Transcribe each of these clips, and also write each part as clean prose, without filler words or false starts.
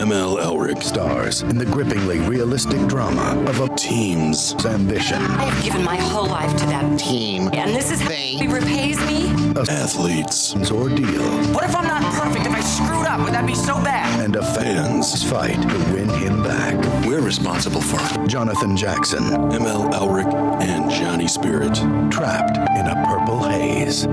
ML Elric stars in the grippingly realistic drama of a team's ambition. I've given my whole life to that Team. and this is how he repays me? athletes Ordeal What if I'm not perfect? If I screwed up, would that be so bad? and a fan's fight to win him back. we're responsible for. Jonathan Jackson, ML Elric and Johnny Spirit. trapped in a purple haze.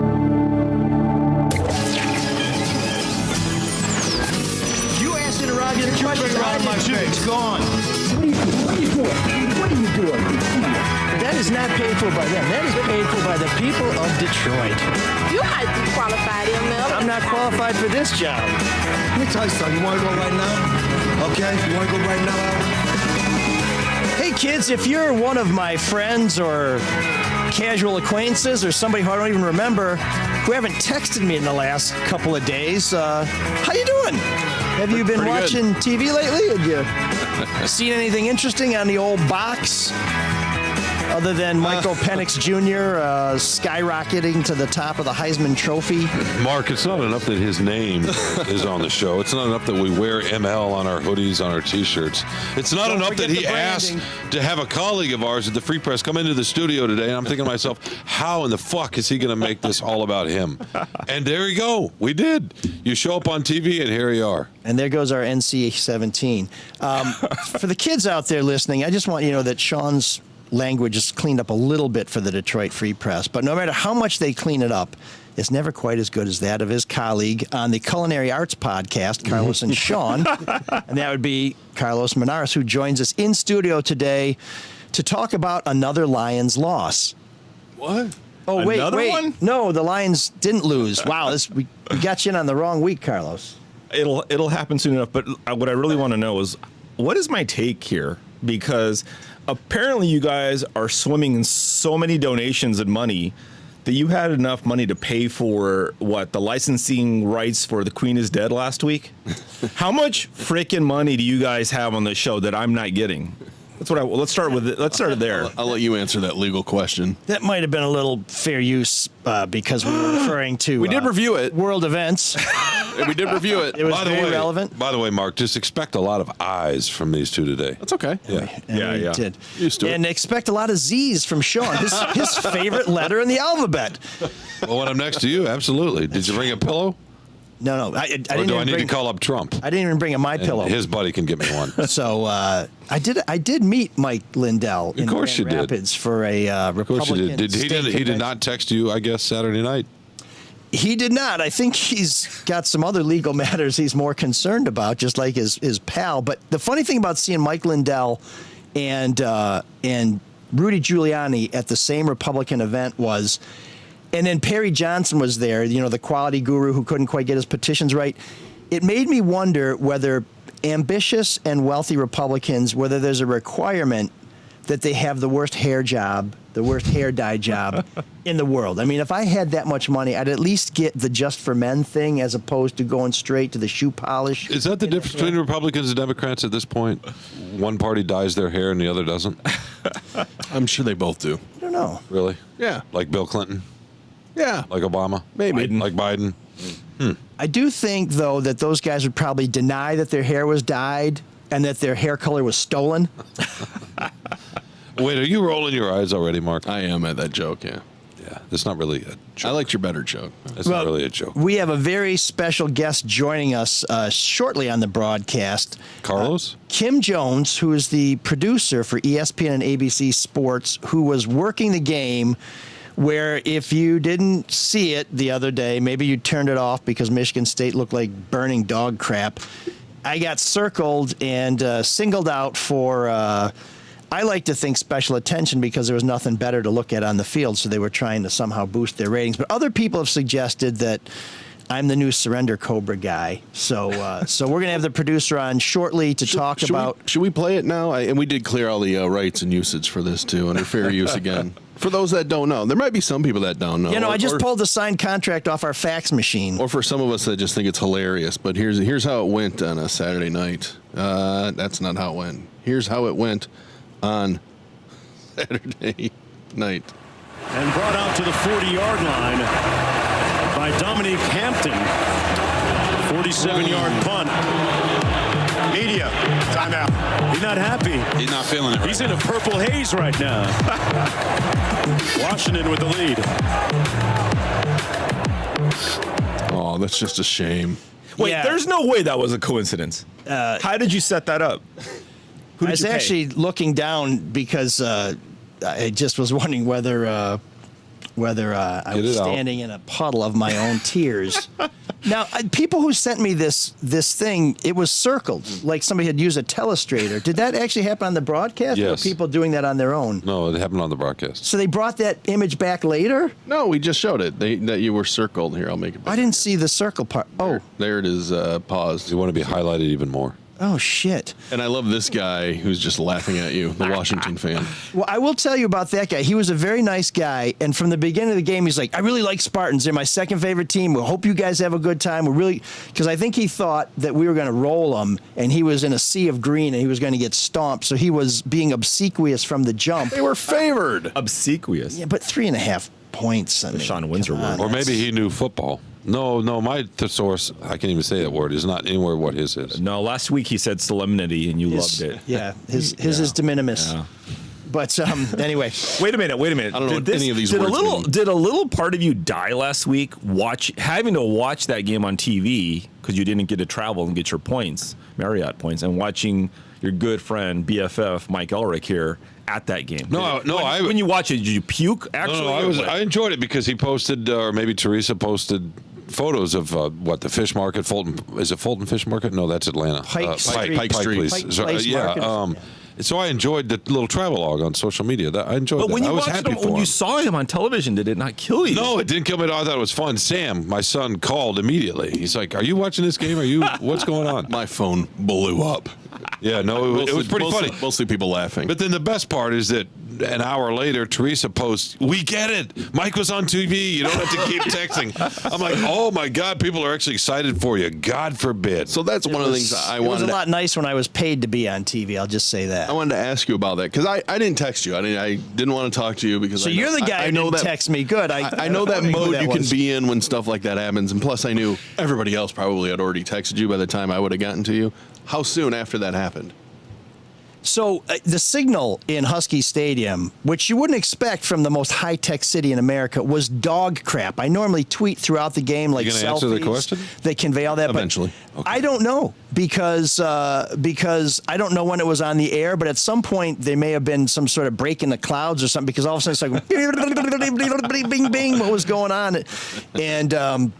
You asked interrogator questions around my face. It's gone. What are you doing? That is not paid for by them. That is paid for by the people of Detroit. You might be qualified, ML. I'm not qualified for this job. Let me tell you something. You want to go right now? Okay? You want to go right now? Hey, kids, if you're one of my friends or casual acquaintances or somebody who I don't even remember who haven't texted me in the last couple of days, how you doing? Have you been watching TV lately? Have you seen anything interesting on the old box? Other than Michael Penix Jr. Skyrocketing to the top of the Heisman Trophy. Mark, it's not enough that his name is on the show. It's not enough that we wear ML on our hoodies, on our T-shirts. It's not enough that he asked to have a colleague of ours at the Free Press come into the studio today. And I'm thinking to myself, how in the fuck is he going to make this all about him? And there you go. We did. You show up on TV, and here you are. And there goes our NC-17. For the kids out there listening, I just want you to know that Sean's language is cleaned up a little bit for the Detroit Free Press, but no matter how much they clean it up, it's never quite as good as that of his colleague on the Culinary Arts podcast, Carlos and Sean, and that would be Carlos Menares, who joins us in studio today to talk about another Lions loss. What? Oh, wait. One? No, the Lions didn't lose. Wow, we got you in on the wrong week, Carlos. It'll happen soon enough. But what I really want to know is, what is my take here? Because apparently you guys are swimming in so many donations and money that you had enough money to pay for the licensing rights for The Queen is Dead last week. How much freaking money do you guys have on the show that I'm not getting? That's what let's start with it. Let's start it there. I'll let you answer that legal question. That might have been a little fair use because we were referring to We did review it. world events. We did review it. It was very relevant. By the way, Mark, just expect a lot of eyes from these two today. That's okay. Yeah. And we did. Used to it. And expect a lot of Z's from Sean, his favorite letter in the alphabet. Well, when I'm next to you, absolutely. Did you bring a pillow? No, I Or didn't do I even need bring. to call up Trump? I didn't even bring a My And Pillow. his buddy can get me one. So I did meet Mike Lindell in course Grand you did. Rapids for a Of course you Republican did. He state did convention. not text you, I guess, Saturday night? He did not. I think he's got some other legal matters he's more concerned about, just like his pal. But the funny thing about seeing Mike Lindell and Rudy Giuliani at the same Republican event was, and then Perry Johnson was there, the quality guru who couldn't quite get his petitions right. It made me wonder whether ambitious and wealthy Republicans, whether there's a requirement that they have the worst hair job, the worst hair dye job in the world. I mean, if I had that much money, I'd at least get the Just for Men thing as opposed to going straight to the shoe polish. Is that the difference between Republicans and Democrats at this point? One party dyes their hair and the other doesn't? I'm sure they both do. I don't know. Really? Yeah. Like Bill Clinton? Yeah. Like Obama? Maybe. Like Biden? I do think, though, that those guys would probably deny that their hair was dyed and that their hair color was stolen. Wait, are you rolling your eyes already, Mark? I am at that joke, yeah. Yeah, it's not really a joke. I liked your better joke. It's not really a joke. We have a very special guest joining us shortly on the broadcast. Carlos? Kim Jones, who is the producer for ESPN and ABC Sports, who was working the game where if you didn't see it the other day, maybe you turned it off because Michigan State looked like burning dog crap. I got circled and singled out for, I like to think, special attention because there was nothing better to look at on the field, so they were trying to somehow boost their ratings. But other people have suggested that I'm the new Surrender Cobra guy. So we're going to have the producer on shortly to talk about... Should we play it now? And we did clear all the rights and usage for this, too, under fair use again. For those that don't know. There might be some people that don't know. I just pulled the signed contract off our fax machine. Or for some of us that just think it's hilarious. But here's how it went on a Saturday night. That's not how it went. Here's how it went on Saturday night. And brought out to the 40-yard line by Dominique Hampton. 47-yard punt. Timeout. He's not happy. He's not feeling it. He's in a purple haze right now. Washington with the lead. Oh, that's just a shame. Wait, Yeah. there's no way that was a coincidence. How did you set that up? Who I did was you pay? actually looking down because I just was wondering whether I Get was it out. standing in a puddle of my own tears. Now, people who sent me this thing, it was circled like somebody had used a telestrator. Did that actually happen on the broadcast? Or were Yes. people doing that on their own? No, it happened on the broadcast. So they brought that image back later? No, we just showed it. That you were circled. Here, I'll make it. I didn't see the circle part. Oh, There it is, paused. You want to be highlighted even more. oh shit. And I love this guy who's just laughing at you, the Washington fan. Well, I will tell you about that guy. He was a very nice guy, and from the beginning of the game, he's like, "I really like Spartans. They're my second favorite team. We hope you guys have a good time. We're really," because I think he thought that we were going to roll him, and he was in a sea of green, and he was going to get stomped. So he was being obsequious from the jump. They were favored. Obsequious. Yeah, but 3.5 points. I mean, Sean Windsor come on, word. Or maybe he knew football. No, my thesaurus, I can't even say that word, is not anywhere what his is. No, last week he said solemnity and you his- loved it. Yeah, his is de minimis. Yeah. But anyway, Wait a minute. I don't know what any of these did words mean. Did a little part of you die last week having to watch that game on TV because you didn't get to travel and get your points, Marriott points, and watching your good friend BFF Mike Elrick here at that game? When you watch it, did you puke? Actually, I enjoyed it because he posted, or maybe Teresa posted photos of the fish market. Fulton, is it Fulton Fish Market? No, that's Atlanta. Pike Street. Pike Street. Place. Pike So, Place Market. so I enjoyed the little travelogue on social media. I enjoyed But that. when you I was watched happy him, for when him. you saw him on television, did it not kill you? No, it didn't kill me at all. I thought it was fun. Sam, my son, called immediately. He's like, "Are you watching this game? What's going on?" My phone blew up. Yeah, no, it was pretty funny. Mostly people laughing. But then the best part is that an hour later, Teresa posts, "We get it. Mike was on TV. You don't have to keep texting." I'm like, "Oh my God, people are actually excited for you. God forbid." so that's one of the things I it was wanted. a lot nice when I was paid to be on TV. I'll just say that. I wanted to ask you about that because I didn't text you. I didn't want to talk to you because So I know, you're the guy I who know didn't that text me. Good. I know that wondering who mode that you can was. be in when stuff like that happens, and plus I knew everybody else probably had already texted you by the time I would have gotten to you. How soon after that happened? So the signal in Husky Stadium, which you wouldn't expect from the most high-tech city in America, was dog crap. I normally tweet throughout the game like You gonna selfies answer the question? that convey all that. Eventually. But I don't know because I don't know when it was on the air, but at some point there may have been some sort of break in the clouds or something because all of a sudden it's like bing, bing, what was going on? And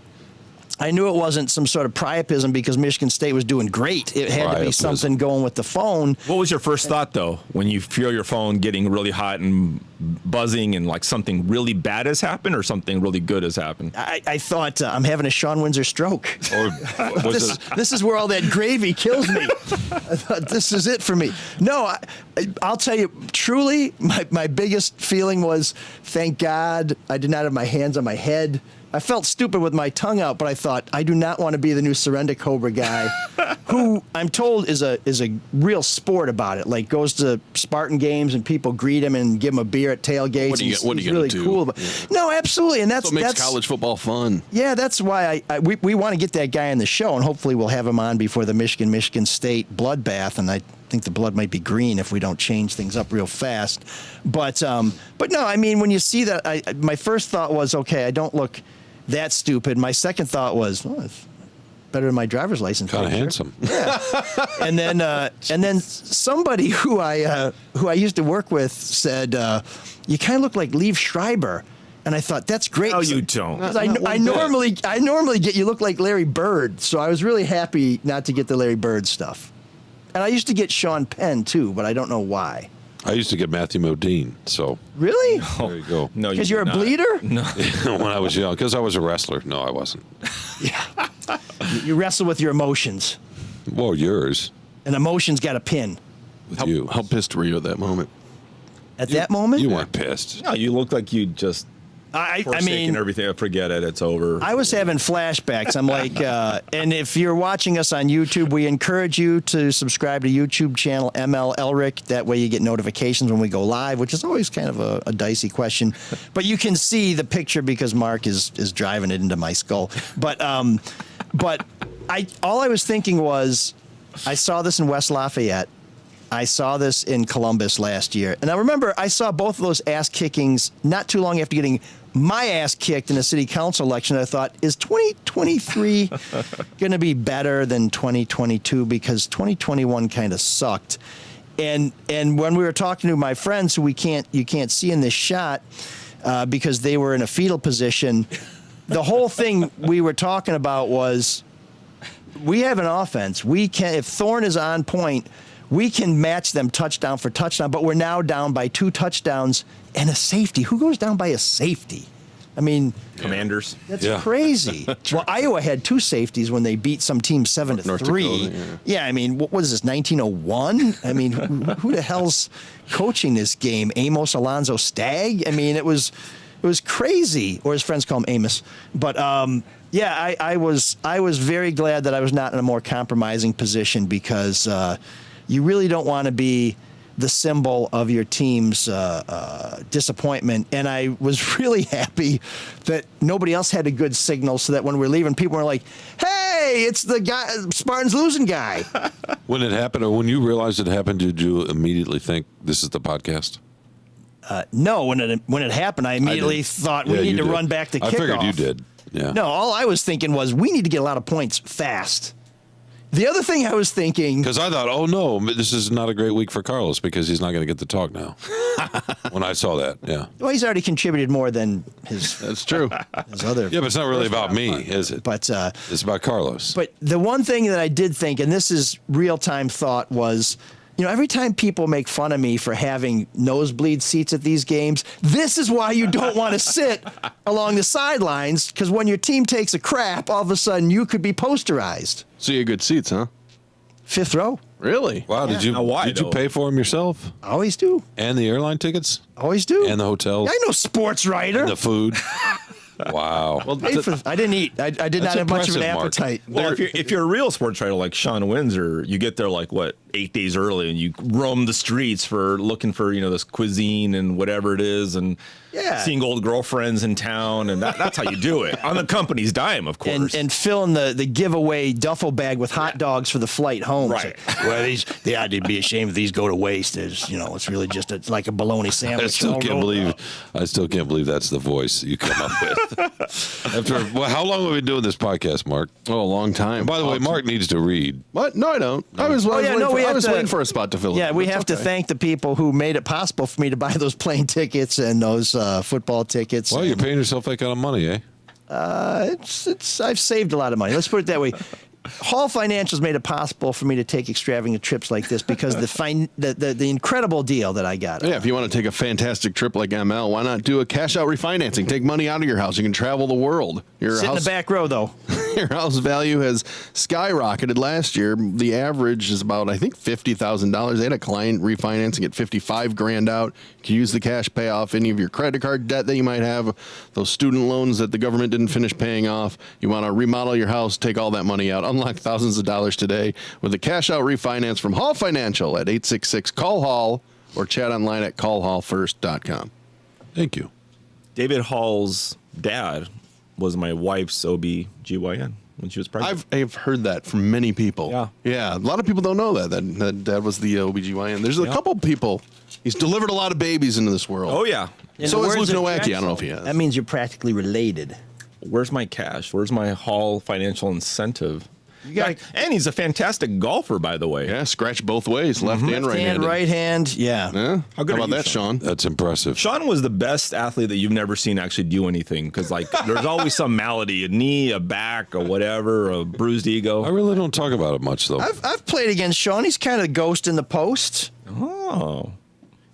I knew it wasn't some sort of priapism because Michigan State was doing great. It had to be Priapism. something going with the phone. What was your first thought, though, when you feel your phone getting really hot and buzzing and like something really bad has happened or something really good has happened? I thought I'm having a Sean Windsor stroke. Or was it? This is where all that gravy kills me. I thought this is it for me. No, I'll tell you, truly, my biggest feeling was, thank God I did not have my hands on my head. I felt stupid with my tongue out, but I thought, I do not want to be the new Surrender Cobra guy, who I'm told is a real sport about it. Like goes to Spartan games and people greet him and give him a beer at tailgates. What are you He's gonna really do? cool. No, absolutely, and That's what makes college football fun. yeah, that's why we want to get that guy on the show, and hopefully we'll have him on before the Michigan State bloodbath, and I think the blood might be green if we don't change things up real fast. But no, I mean, when you see that, my first thought was, okay, I don't look that stupid. My second thought was, oh, it's better than my driver's license. Kind of picture. handsome. And then somebody who I used to work with said, you kind of look like Liev Schreiber. And I thought, that's great. No, you don't. 'Cause I normally get you look like Larry Bird, so I was really happy not to get the Larry Bird stuff. And I used to get Sean Penn too, but I don't know why. I used to get Matthew Modine, so Really? there you go. No, Because did you're a not. bleeder? No. When I was young, because I was a wrestler. No, I wasn't. You wrestle with your emotions, Well, yours and emotions got a pin. with you. How pissed were you at that moment? At that moment, You weren't pissed. No, you look like you just I forsaken mean, everything. Forget it. It's over. I was having flashbacks. I'm like, and if you're watching us on YouTube, we encourage you to subscribe to YouTube channel ML Elric. That way you get notifications when we go live, which is always kind of a dicey question. But you can see the picture because Mark is driving it into my skull. But all I was thinking was, I saw this in West Lafayette. I saw this in Columbus last year. And I remember I saw both of those ass kickings not too long after getting my ass kicked in a city council election. I thought, is 2023 going to be better than 2022? Because 2021 kind of sucked. And when we were talking to my friends who you can't see in this shot because they were in a fetal position, the whole thing we were talking about was we have an offense. We can, if Thorne is on point, we can match them touchdown for touchdown, but we're now down by 2 touchdowns and a safety. Who goes down by a safety? I mean, Commanders. That's crazy. Well, Iowa had 2 safeties when they beat some team 7-3. Dakota, yeah, I mean, what was this, 1901? I mean, who the hell's coaching this game? Amos Alonzo Stagg? I mean, it was crazy, or his friends call him Amos. But yeah, I was very glad that I was not in a more compromising position because you really don't want to be the symbol of your team's disappointment. And I was really happy that nobody else had a good signal so that when we're leaving, people were like, hey, it's the guy, Spartans losing guy. When it happened, or when you realized it happened, did you immediately think this is the podcast? No, when it happened, I immediately thought we need to run back to kickoff. I figured you did. Yeah. No, all I was thinking was we need to get a lot of points fast. The other thing I was thinking... Because I thought, oh, no, this is not a great week for Carlos because he's not going to get to talk now. When I saw that, yeah. Well, he's already contributed more than his... That's true. His other... Yeah, but it's not really about me, is it? But it's about Carlos. But the one thing that I did think, and this is real-time thought, was... You know, every time people make fun of me for having nosebleed seats at these games, this is why you don't want to sit along the sidelines, because when your team takes a crap, all of a sudden you could be posterized. So you had good seats, huh? 5th row. Really? Wow, did you pay for them yourself? Always do. And the airline tickets? Always do. And the hotels? I know sports writer. And the food? Wow. Well, I didn't eat. I did not have much of an appetite. Well, if you're a real sports writer like Sean Windsor, you get there like 8 days early, and you roam the streets looking for this cuisine and whatever it is, and seeing old girlfriends in town, and that's how you do it on the company's dime, of course. And filling the giveaway duffel bag with hot dogs for the flight home. Right. So, well, they ought to be ashamed if these go to waste. It's really just like a bologna sandwich. I still can't believe that's the voice you come up with. How long have we been doing this podcast, Mark? Oh, a long time. And by the way, Mark needs to read. What? No, I don't. I was waiting for a spot to fill. Yeah, we have to thank the people who made it possible for me to buy those plane tickets and those football tickets. Well, you're paying yourself that kind of money, eh? I've saved a lot of money. Let's put it that way. Hall Financial's made it possible for me to take extravagant trips like this because the incredible deal that I got. Yeah, if you want to take a fantastic trip like ML, why not do a cash out refinancing? Take money out of your house. You can travel the world. Sit in the back row, though. Your house value has skyrocketed last year. The average is about, I think, $50,000. They had a client refinancing at $55,000 out. You can use the cash pay off any of your credit card debt that you might have, those student loans that the government didn't finish paying off. You want to remodel your house, take all that money out. Unlock thousands of dollars today with the cash out refinance from Hall Financial at 866-CALL-HALL or chat online at callhallfirst.com. Thank you. David Hall's dad was my wife's OB-GYN when she was pregnant. I've heard that from many people. Yeah. A lot of people don't know that dad was the OB-GYN. There's a couple people. He's delivered a lot of babies into this world. Oh, yeah. So is Luke Nowacki. I don't know if he has. That means you're practically related. Where's my cash? Where's my Hall financial incentive? And he's a fantastic golfer, by the way. Yeah, scratch both ways, left and right hand. Right hand, yeah. How good about that, Sean? That's impressive. Sean was the best athlete that you've never seen actually do anything because, there's always some malady, a knee, a back, or whatever, a bruised ego. I really don't talk about it much, though. I've played against Sean. He's kind of a ghost in the post. Oh.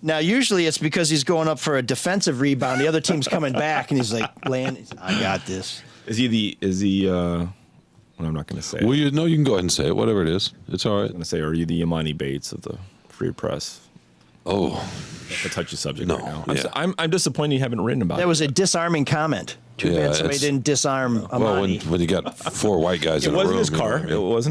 Now, usually it's because he's going up for a defensive rebound. The other team's coming back, and he's like, I got this. Is he, well, I'm not going to say it. Well, you can go ahead and say it, whatever it is. It's all right. I'm going to say, are you the Imani Bates of the Free Press? Oh. That's a touchy subject no, right now. Yeah. I'm disappointed you haven't written about it. That was a disarming comment. Too bad somebody didn't disarm Imani. Well, when you got 4 white guys in a room. It wasn't his car. It was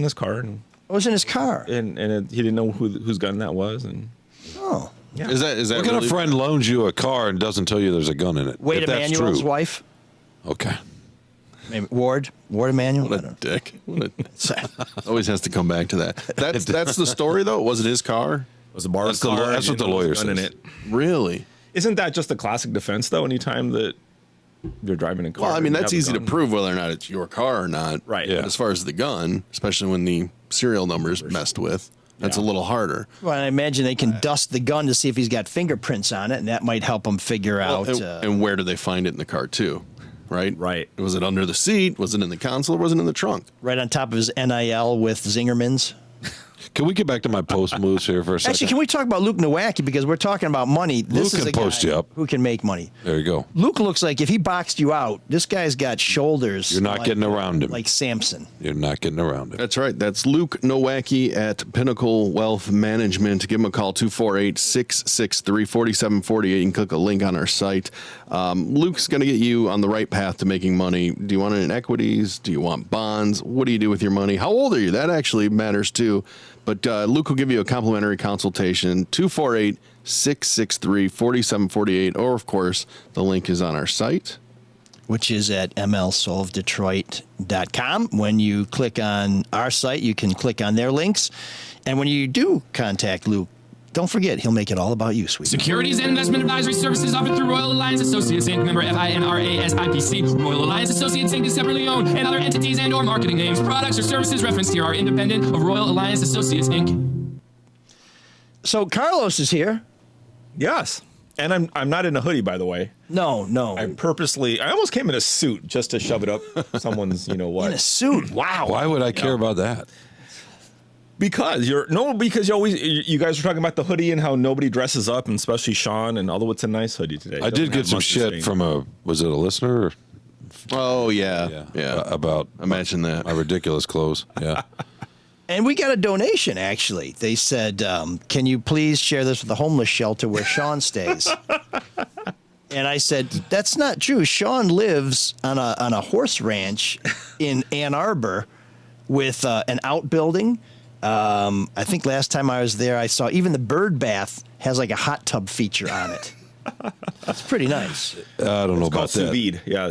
in his car. And he didn't know whose gun that was. And oh. Yeah. Is that what kind of friend loans you a car and doesn't tell you there's a gun in it? Wade Emanuel's wife. Okay. Maybe Ward Emanuel. What a dick. Always has to come back to that. That's the story, though? Was it his car? It was a borrowed car. That's what the lawyer says. In it. Really? Isn't that just a classic defense, though? Anytime that you're driving a car. Well, I mean, and you that's have a easy to gun? prove whether or not it's your car or not. Right. But Yeah. as far as the gun, especially when the serial number's messed with, that's a little harder. Well, I imagine they can dust the gun to see if he's got fingerprints on it, and that might help them figure out. And where do they find it in the car, too? Right? Right. Was it under the seat? Was it in the console? Or was it in the trunk? Right on top of his NIL with Zingerman's. Can we get back to my post moves here for a second? Actually, can we talk about Luke Nowacki, because we're talking about money? This Luke is can a guy post you up. who can make money. There you go. Luke looks like if he boxed you out, this guy's got shoulders. You're not getting around him. Like Samson. You're not getting around him. That's right. That's Luke Nowacki at Pinnacle Wealth Management. Give him a call, 248-663-4748. You can click a link on our site. Luke's going to get you on the right path to making money. Do you want it in equities? Do you want bonds? What do you do with your money? How old are you? That actually matters too. But Luke will give you a complimentary consultation, 248-663-4748. Or, of course, the link is on our site, which is at mlsolvedetroit.com. When you click on our site, you can click on their links. And when you do contact Luke, don't forget, he'll make it all about you, sweetie. Securities and investment advisory services offered through Royal Alliance Associates Inc. Member FINRA SIPC. Royal Alliance Associates Inc. is separately owned, and other entities and or marketing names, products, or services referenced here are independent of Royal Alliance Associates Inc. So Carlos is here. Yes. And I'm not in a hoodie, by the way. No. I almost came in a suit just to shove it up someone's, In a suit. Wow. Why would I care about that? Because you guys were talking about the hoodie and how nobody dresses up, and especially Sean, and although it's a nice hoodie today. I did get some shit from was it a listener? Oh, yeah. About imagine that. My ridiculous clothes. Yeah. And we got a donation, actually. They said, can you please share this with the homeless shelter where Sean stays? And I said, that's not true. Sean lives on a horse ranch in Ann Arbor with an outbuilding. I think last time I was there, I saw even the bird bath has like a hot tub feature on it. It's pretty nice. I don't know about sous that. vide. Yeah,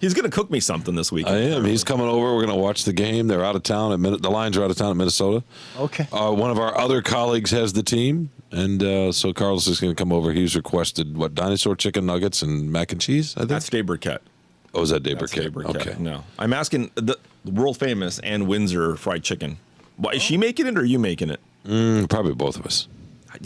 he's going to cook me something this week. I am. He's coming over. We're going to watch the game. They're out of town. The Lions are out of town at Minnesota. Okay. One of our other colleagues has the team, and so Carlos is going to come over. He's requested dinosaur chicken nuggets and mac and cheese. I think That's Dave Burkett. Oh, is that Dave That's Burkett? Dave Burkett. Okay. No, I'm asking the world famous Ann Windsor fried chicken. Why is she making it, or are you making it? Probably both of us.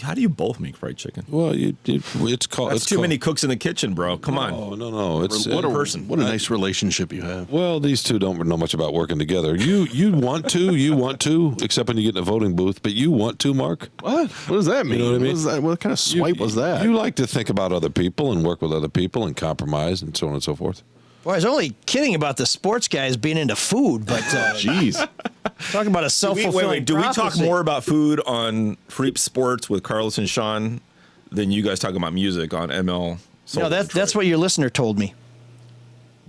How do you both make fried chicken? Well, it's called. That's too many cooks in the kitchen, bro. Come on. Oh no! It's What a person. What a nice relationship you have. Well, these two don't know much about working together. You want to, except when you get in a voting booth. But you want to, Mark. What? What does that mean? You know what I mean? What kind of swipe was that? You like to think about other people and work with other people and compromise and so on and so forth. Boy, I was only kidding about the sports guys being into food, but jeez, talking about a self-fulfilling Do we talk prophecy. more about food on Freep Sports with Carlos and Sean than you guys talk about music on ML? No, that's what your listener told me.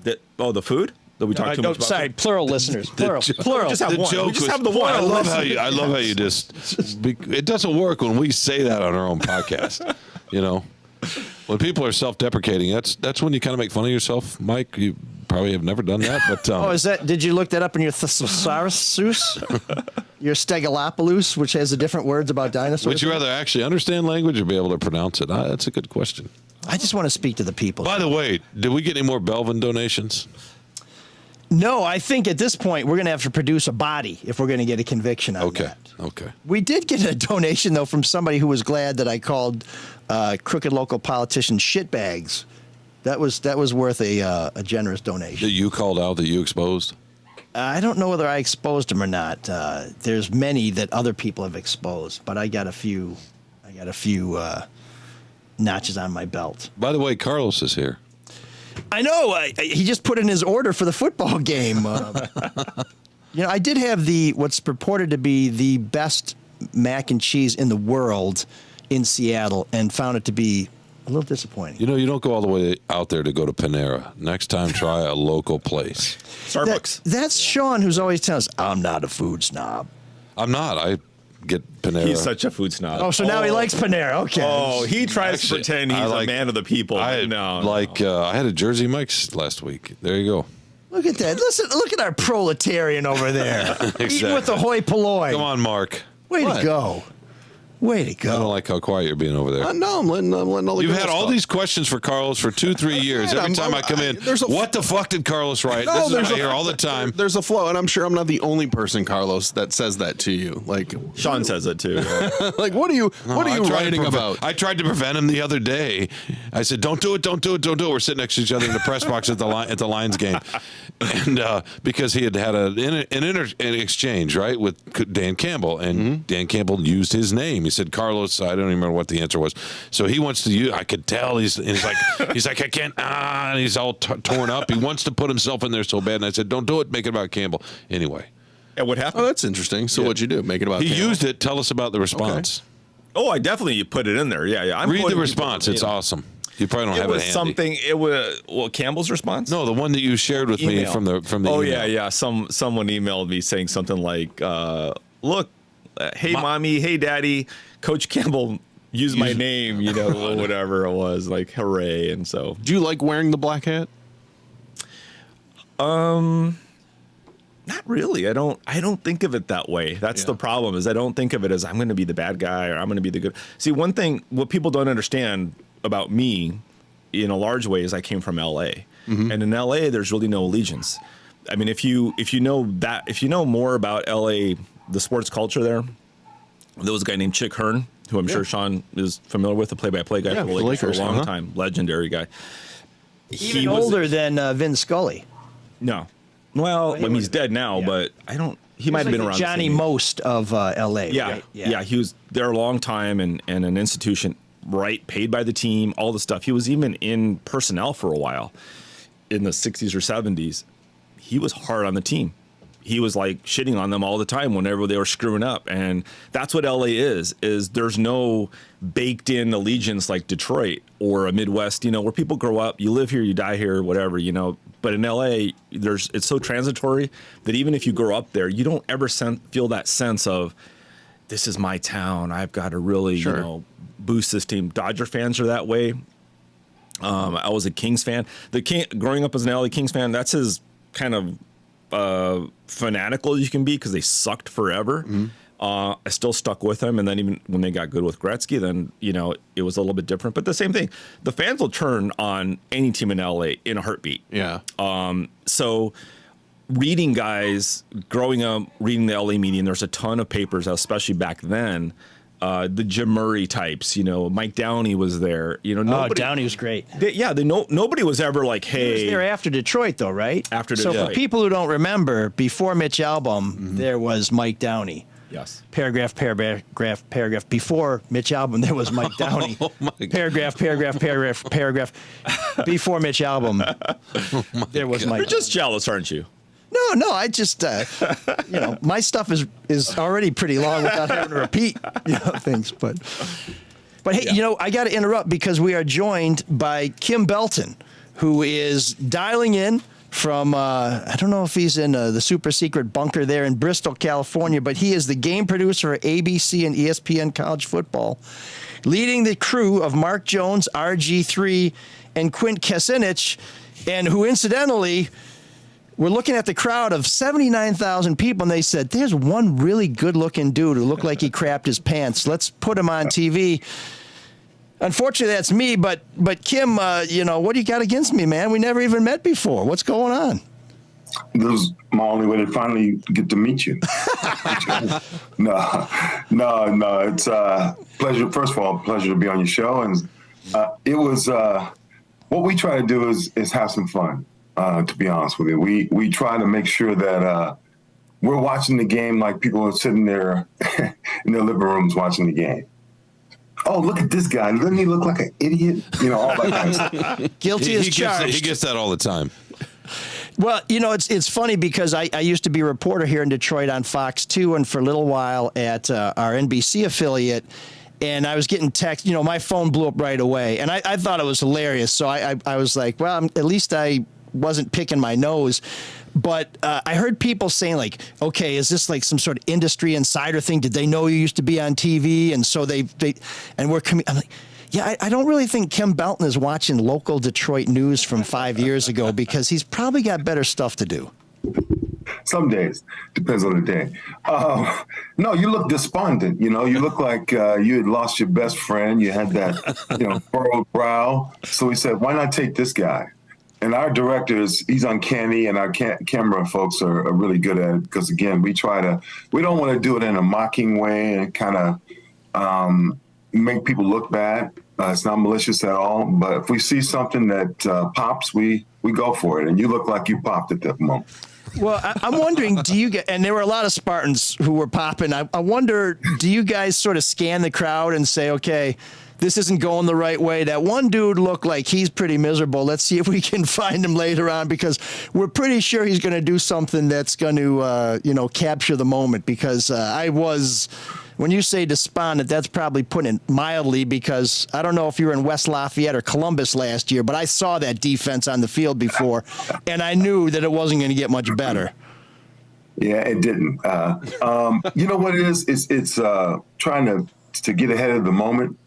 The food that we talk too much about. Sorry, plural listeners, plural. We just have The one. joke We just was- have the one. I love how you just. It doesn't work when we say that on our own podcast. You know, when people are self-deprecating, that's when you kind of make fun of yourself, Mike. You probably have never done that, but is that? Did you look that up in your thesaurus? Your Stegoplopoulos, which has the different words about dinosaurs? would you rather actually understand language or be able to pronounce it? That's a good question. I just want to speak to the people. By the way, did we get any more Belvin donations? No, I think at this point we're going to have to produce a body if we're going to get a conviction on that. Okay. We did get a donation, though, from somebody who was glad that I called crooked local politicians shitbags. That was worth a generous donation. That you called out, that you exposed? I don't know whether I exposed them or not. There's many that other people have exposed, but I got a few notches on my belt. By the way, Carlos is here. I know. He just put in his order for the football game. I did have what's purported to be the best mac and cheese in the world in Seattle, and found it to be a little disappointing. You don't go all the way out there to go to Panera. Next time, try a local place. Starbucks. That's Sean, who's always telling us, I'm not a food snob. I'm not. I get Panera. He's such a food snob. Oh, so now he likes Panera. Okay. Oh, he tries to pretend he's a man of the people. I had a Jersey Mike's last week. There you go. Look at that. Listen, look at our proletarian over there. Eating with the hoi polloi. Come on, Mark. Way to go. Way to go. I don't like how quiet you're being over there. No, I'm letting all the You've girls had all talk. these questions for Carlos for 2-3 years. Every time I come in, what the fuck did Carlos write? No, This is there's what I hear all the time. There's a flow, and I'm sure I'm not the only person, Carlos, that says that to you. Like Sean says it too. like, what are you I tried to writing about? I tried to prevent him the other day. I said, "Don't do it, don't do it, don't do it." We're sitting next to each other in the press box at the Lions game, and because he had an exchange right with Dan Campbell, and Dan Campbell used his name. He said, "Carlos." I don't even remember what the answer was. So he wants to use. I could tell he's like I can't. And he's all torn up. He wants to put himself in there so bad. And I said, "Don't do it. Make it about Campbell." Anyway. And what happened? Oh, that's interesting. So what'd you do? Make it about He Campbell? used it. Tell us about the response. Oh, I definitely put it in there. Yeah. Read the response. It's awesome. You probably don't have it handy. Something. It was Campbell's response. No, the one that you shared with me from the Oh email. yeah. Someone emailed me saying something like, "Look, hey mommy, hey daddy, Coach Campbell used my name, or whatever it was, like hooray!" And so, Do you like wearing the black hat? not really. I don't think of it that way. That's the problem. Is I don't think of it as I'm going to be the bad guy or I'm going to be the good. See, one thing what people don't understand about me, in a large way, is I came from L.A. And in L.A. there's really no allegiance. I mean, if you know more about L.A., the sports culture there, there was a guy named Chick Hearn, who I'm sure Sean is familiar with, the play-by-play guy for the Lakers for a long time, legendary guy. Even older than Vin Scully. No. Well, he's dead now, but I don't. He might have been like around. Johnny the same age. Most of L.A. Yeah, right? yeah. He was there a long time and an institution, right? Paid by the team, all the stuff. He was even in personnel for a while in the 60s or 70s. He was hard on the team. He was like shitting on them all the time whenever they were screwing up. And that's what LA is there's no baked in allegiance like Detroit or a Midwest, where people grow up, you live here, you die here, whatever, But in LA, it's so transitory that even if you grow up there, you don't ever feel that sense of, this is my town. I've got to really, boost this team. Dodger fans are that way. I was a Kings fan. Growing up as an LA Kings fan, that's as kind of fanatical as you can be because they sucked forever. I still stuck with them, and then even when they got good with Gretzky, then it was a little bit different. But the same thing, the fans will turn on any team in LA in a heartbeat. Yeah. So reading guys, growing up, reading the LA media, and there's a ton of papers, especially back then. The Jim Murray types, Mike Downey was there. Downey was great. Nobody was ever like, hey. He was there after Detroit, though, right? After So Detroit. for people who don't remember, before Mitch Albom, there was Mike Downey. Yes. Paragraph. Before Mitch Albom, there was Mike Downey. Paragraph. Before Mitch Albom, there was Mike. You're just jealous, aren't you? No, I just, my stuff is already pretty long without having to repeat, things. But hey, I got to interrupt because we are joined by Kim Belton, who is dialing in from, I don't know if he's in the super secret bunker there in Bristol, California, but he is the game producer for ABC and ESPN College Football, leading the crew of Mark Jones, RG3, and Quint Kesinich, and who incidentally... We're looking at the crowd of 79,000 people, and they said, there's one really good-looking dude who looked like he crapped his pants. Let's put him on TV. Unfortunately, that's me, but Kim, what do you got against me, man? We never even met before. What's going on? This was my only way to finally get to meet you. No. It's a pleasure. First of all, pleasure to be on your show. And it was what we try to do is have some fun. To be honest with you, we try to make sure that we're watching the game like people are sitting there in their living rooms watching the game. Oh, look at this guy. Doesn't he look like an idiot? All that kind of stuff. Guilty as charged. He gets that all the time. Well, it's funny because I used to be a reporter here in Detroit on Fox 2 and for a little while at our NBC affiliate. And I was getting text, my phone blew up right away. And I thought it was hilarious. So I was like, well, at least I wasn't picking my nose. But I heard people saying like, okay, is this like some sort of industry insider thing? Did they know you used to be on TV? And so they and we're I'm like, Yeah, I don't really think Kim Belton is watching local Detroit news from 5 years ago because he's probably got better stuff to do. Some days, depends on the day. No, you look despondent. You look like you had lost your best friend. You had that, furrowed brow. So we said, why not take this guy? And our directors, he's uncanny, and our camera folks are really good at it because, again, we don't want to do it in a mocking way and kind of make people look bad. It's not malicious at all. But if we see something that pops, we go for it. And you look like you popped at that moment. Well, I'm wondering, and there were a lot of Spartans who were popping. I wonder, do you guys sort of scan the crowd and say, okay, this isn't going the right way? That one dude looked like he's pretty miserable. Let's see if we can find him later on, because we're pretty sure he's going to do something that's going to, capture the moment. Because when you say despondent, that's probably putting it mildly, because I don't know if you were in West Lafayette or Columbus last year, but I saw that defense on the field before, and I knew that it wasn't going to get much better. Yeah, it didn't. You know what it is? It's trying to get ahead of the moment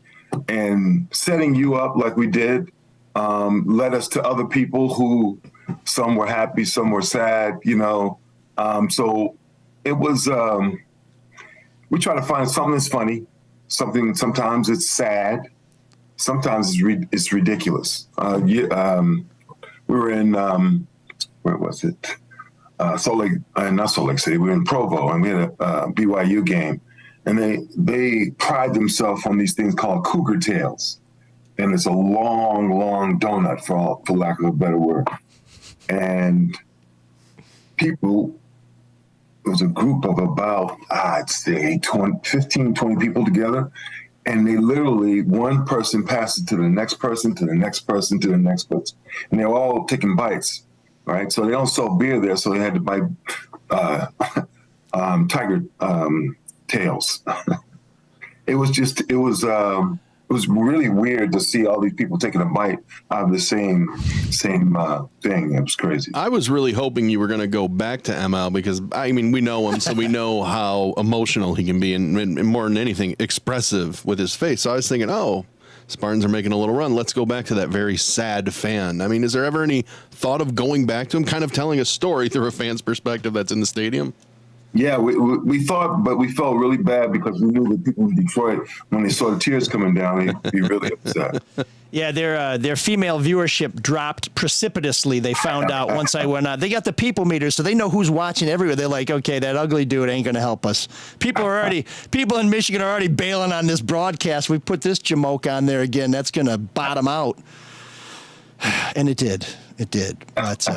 and setting you up like we did led us to other people who some were happy, some were sad, So it was... we try to find something that's funny, sometimes it's sad, sometimes it's ridiculous. We were in, where was it? Not Salt Lake City. We were in Provo, and we had a BYU game, and they pride themselves on these things called cougar tails, and it's a long, long donut for lack of a better word, and people. It was a group of about, I'd say, 15, 20 people together. And they literally, one person passed it to the next person, to the next person, to the next person. And they were all taking bites, right? So they don't sell beer there, so they had to buy tiger tails. It was really weird to see all these people taking a bite out of the same thing. It was crazy. I was really hoping you were going to go back to ML because, we know him, so we know how emotional he can be and more than anything, expressive with his face. So I was thinking, Spartans are making a little run. Let's go back to that very sad fan. Is there ever any thought of going back to him, kind of telling a story through a fan's perspective that's in the stadium? Yeah, we thought, but we felt really bad because we knew that people in Detroit, when they saw the tears coming down, they'd be really upset. Yeah, their female viewership dropped precipitously. They found out once I went on. They got the people meter, so they know who's watching everywhere. They're like, okay, that ugly dude ain't going to help us. People in Michigan are already bailing on this broadcast. We put this jamoke on there again. That's going to bottom out. And it did. It did. But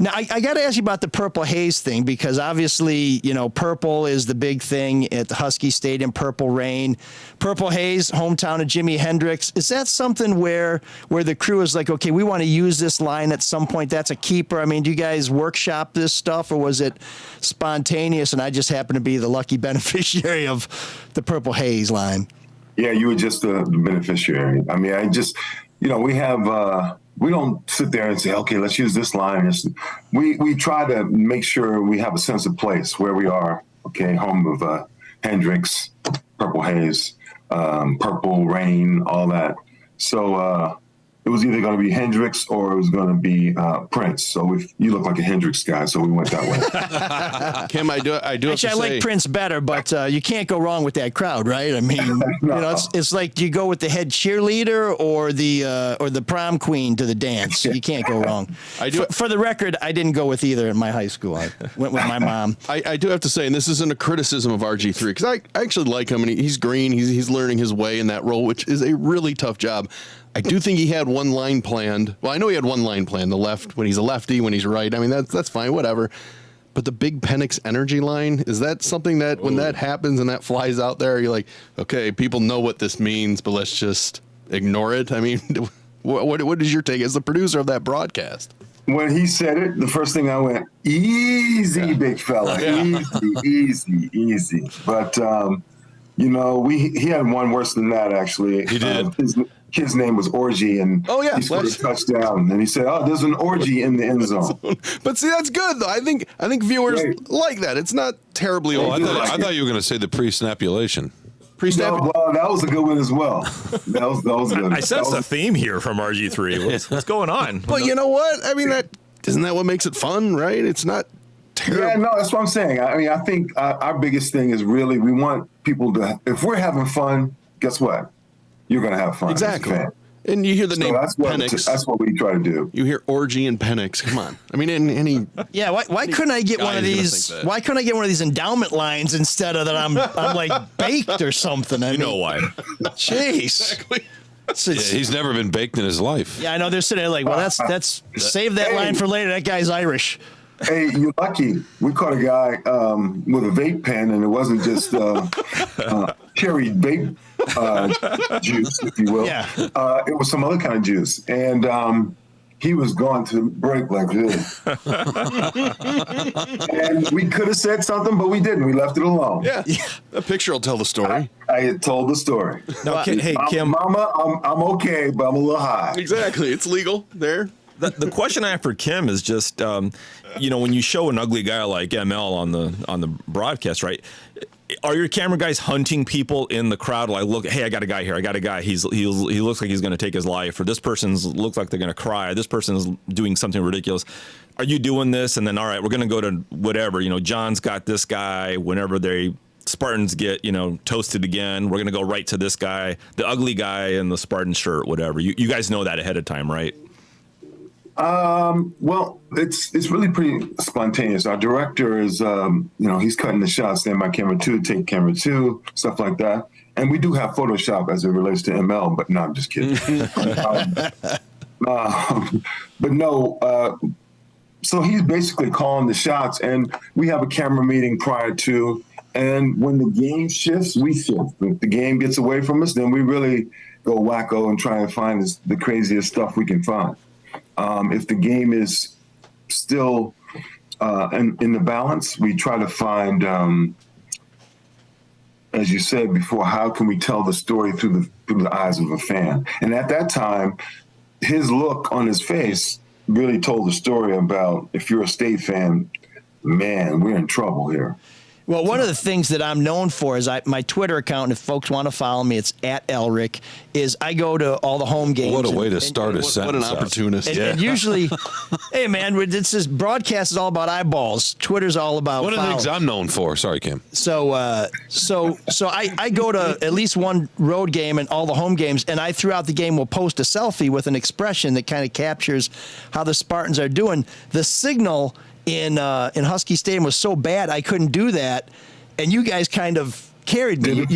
now I got to ask you about the Purple Haze thing, because obviously, purple is the big thing at the Husky Stadium, Purple Rain. Purple Haze, hometown of Jimi Hendrix. Is that something where the crew is like, okay, we want to use this line at some point? That's a keeper. Do you guys workshop this stuff, or was it spontaneous and I just happen to be the lucky beneficiary of the Purple Haze line? Yeah, you were just the beneficiary. We have... we don't sit there and say, okay, let's use this line. We try to make sure we have a sense of place where we are, okay, home of Hendrix, Purple Haze, Purple Rain, all that. So it was either going to be Hendrix or it was going to be Prince. So you look like a Hendrix guy, so we went that way. Kim, I do have to say, I like Prince better, but you can't go wrong with that crowd, right? No. It's like you go with the head cheerleader or the prom queen to the dance. You can't go wrong. For the record, I didn't go with either in my high school. I went with my mom. I do have to say, and this isn't a criticism of RG3, because I actually like him, and he's green. He's learning his way in that role, which is a really tough job. I do think he had one line planned. Well, I know he had one line planned, the left, when he's a lefty, when he's right. That's fine, whatever. But the big Penix energy line, is that something that when that happens and that flies out there, you're like, okay, people know what this means, but let's just ignore it? What is your take as the producer of that broadcast? When he said it, the first thing I went, easy, big fella, easy. But, he had one worse than that, actually. He did. His name was Orgy, and he scored a touchdown. And he said, there's an orgy in the end zone. But see, that's good, though. I think viewers like that. It's not terribly old. I thought you were going to say the pre-snapulation. Pre-snap. well, that was a good one as well. That was good. I sense a theme here from RG3. What's going on? But you know what? I mean, that isn't that what makes it fun, right? It's not terrible. Yeah, no, that's what I'm saying. I mean, I think our biggest thing is really we want people to, if we're having fun, guess what? You're going to have fun. Exactly. And you hear the name Penix. That's what we try to do. You hear orgy and Penix. Come on. I mean, any. Yeah. Why couldn't I get one of these? Why couldn't I get one of these endowment lines instead of that? I'm like baked or something. You know why? Jeez. Exactly. He's never been baked in his life. Yeah, I know. They're sitting there like, well, that's save that line for later. That guy's Irish. Hey, you're lucky. We caught a guy with a vape pen, and it wasn't just cherry vape juice, if you will. Yeah. It was some other kind of juice. And he was going to break like this. And we could have said something, but we didn't. We left it alone. Yeah. A picture will tell the story. I had told the story. No, hey, Kim. Mama, I'm okay, but I'm a little high. Exactly. It's legal there. The question I have for Kim is just, when you show an ugly guy like ML on the broadcast, right? Are your camera guys hunting people in the crowd? Like, look, hey, I got a guy here. I got a guy. He looks like he's going to take his life, or this person's looks like they're going to cry. This person's doing something ridiculous. Are you doing this? And then, all right, we're going to go to whatever. John's got this guy. Whenever Spartans get, toasted again, we're going to go right to this guy, the ugly guy in the Spartan shirt, whatever. You guys know that ahead of time, right? Well, it's really pretty spontaneous. Our director is, he's cutting the shots, stand by camera 2, take camera 2, stuff like that. And we do have Photoshop as it relates to ML, but no, I'm just kidding. But no, so he's basically calling the shots, and we have a camera meeting prior to, and when the game shifts, we shift. If the game gets away from us, then we really go wacko and try and find the craziest stuff we can find. If the game is still in the balance, we try to find, as you said before, how can we tell the story through the eyes of a fan? And at that time, his look on his face really told the story about, if you're a State fan, man, we're in trouble here. Well, one of the things that I'm known for is my Twitter account, and if folks want to follow me, it's @Elric, is I go to all the home games. What a way to start a sentence. What an opportunist. And usually, hey, man, this broadcast is all about eyeballs. Twitter's all about One of the things I'm known for. Sorry, Kim. So I go to at least one road game and all the home games, and I throughout the game will post a selfie with an expression that kind of captures how the Spartans are doing. The signal in Husky Stadium was so bad I couldn't do that, and you guys kind of carried me.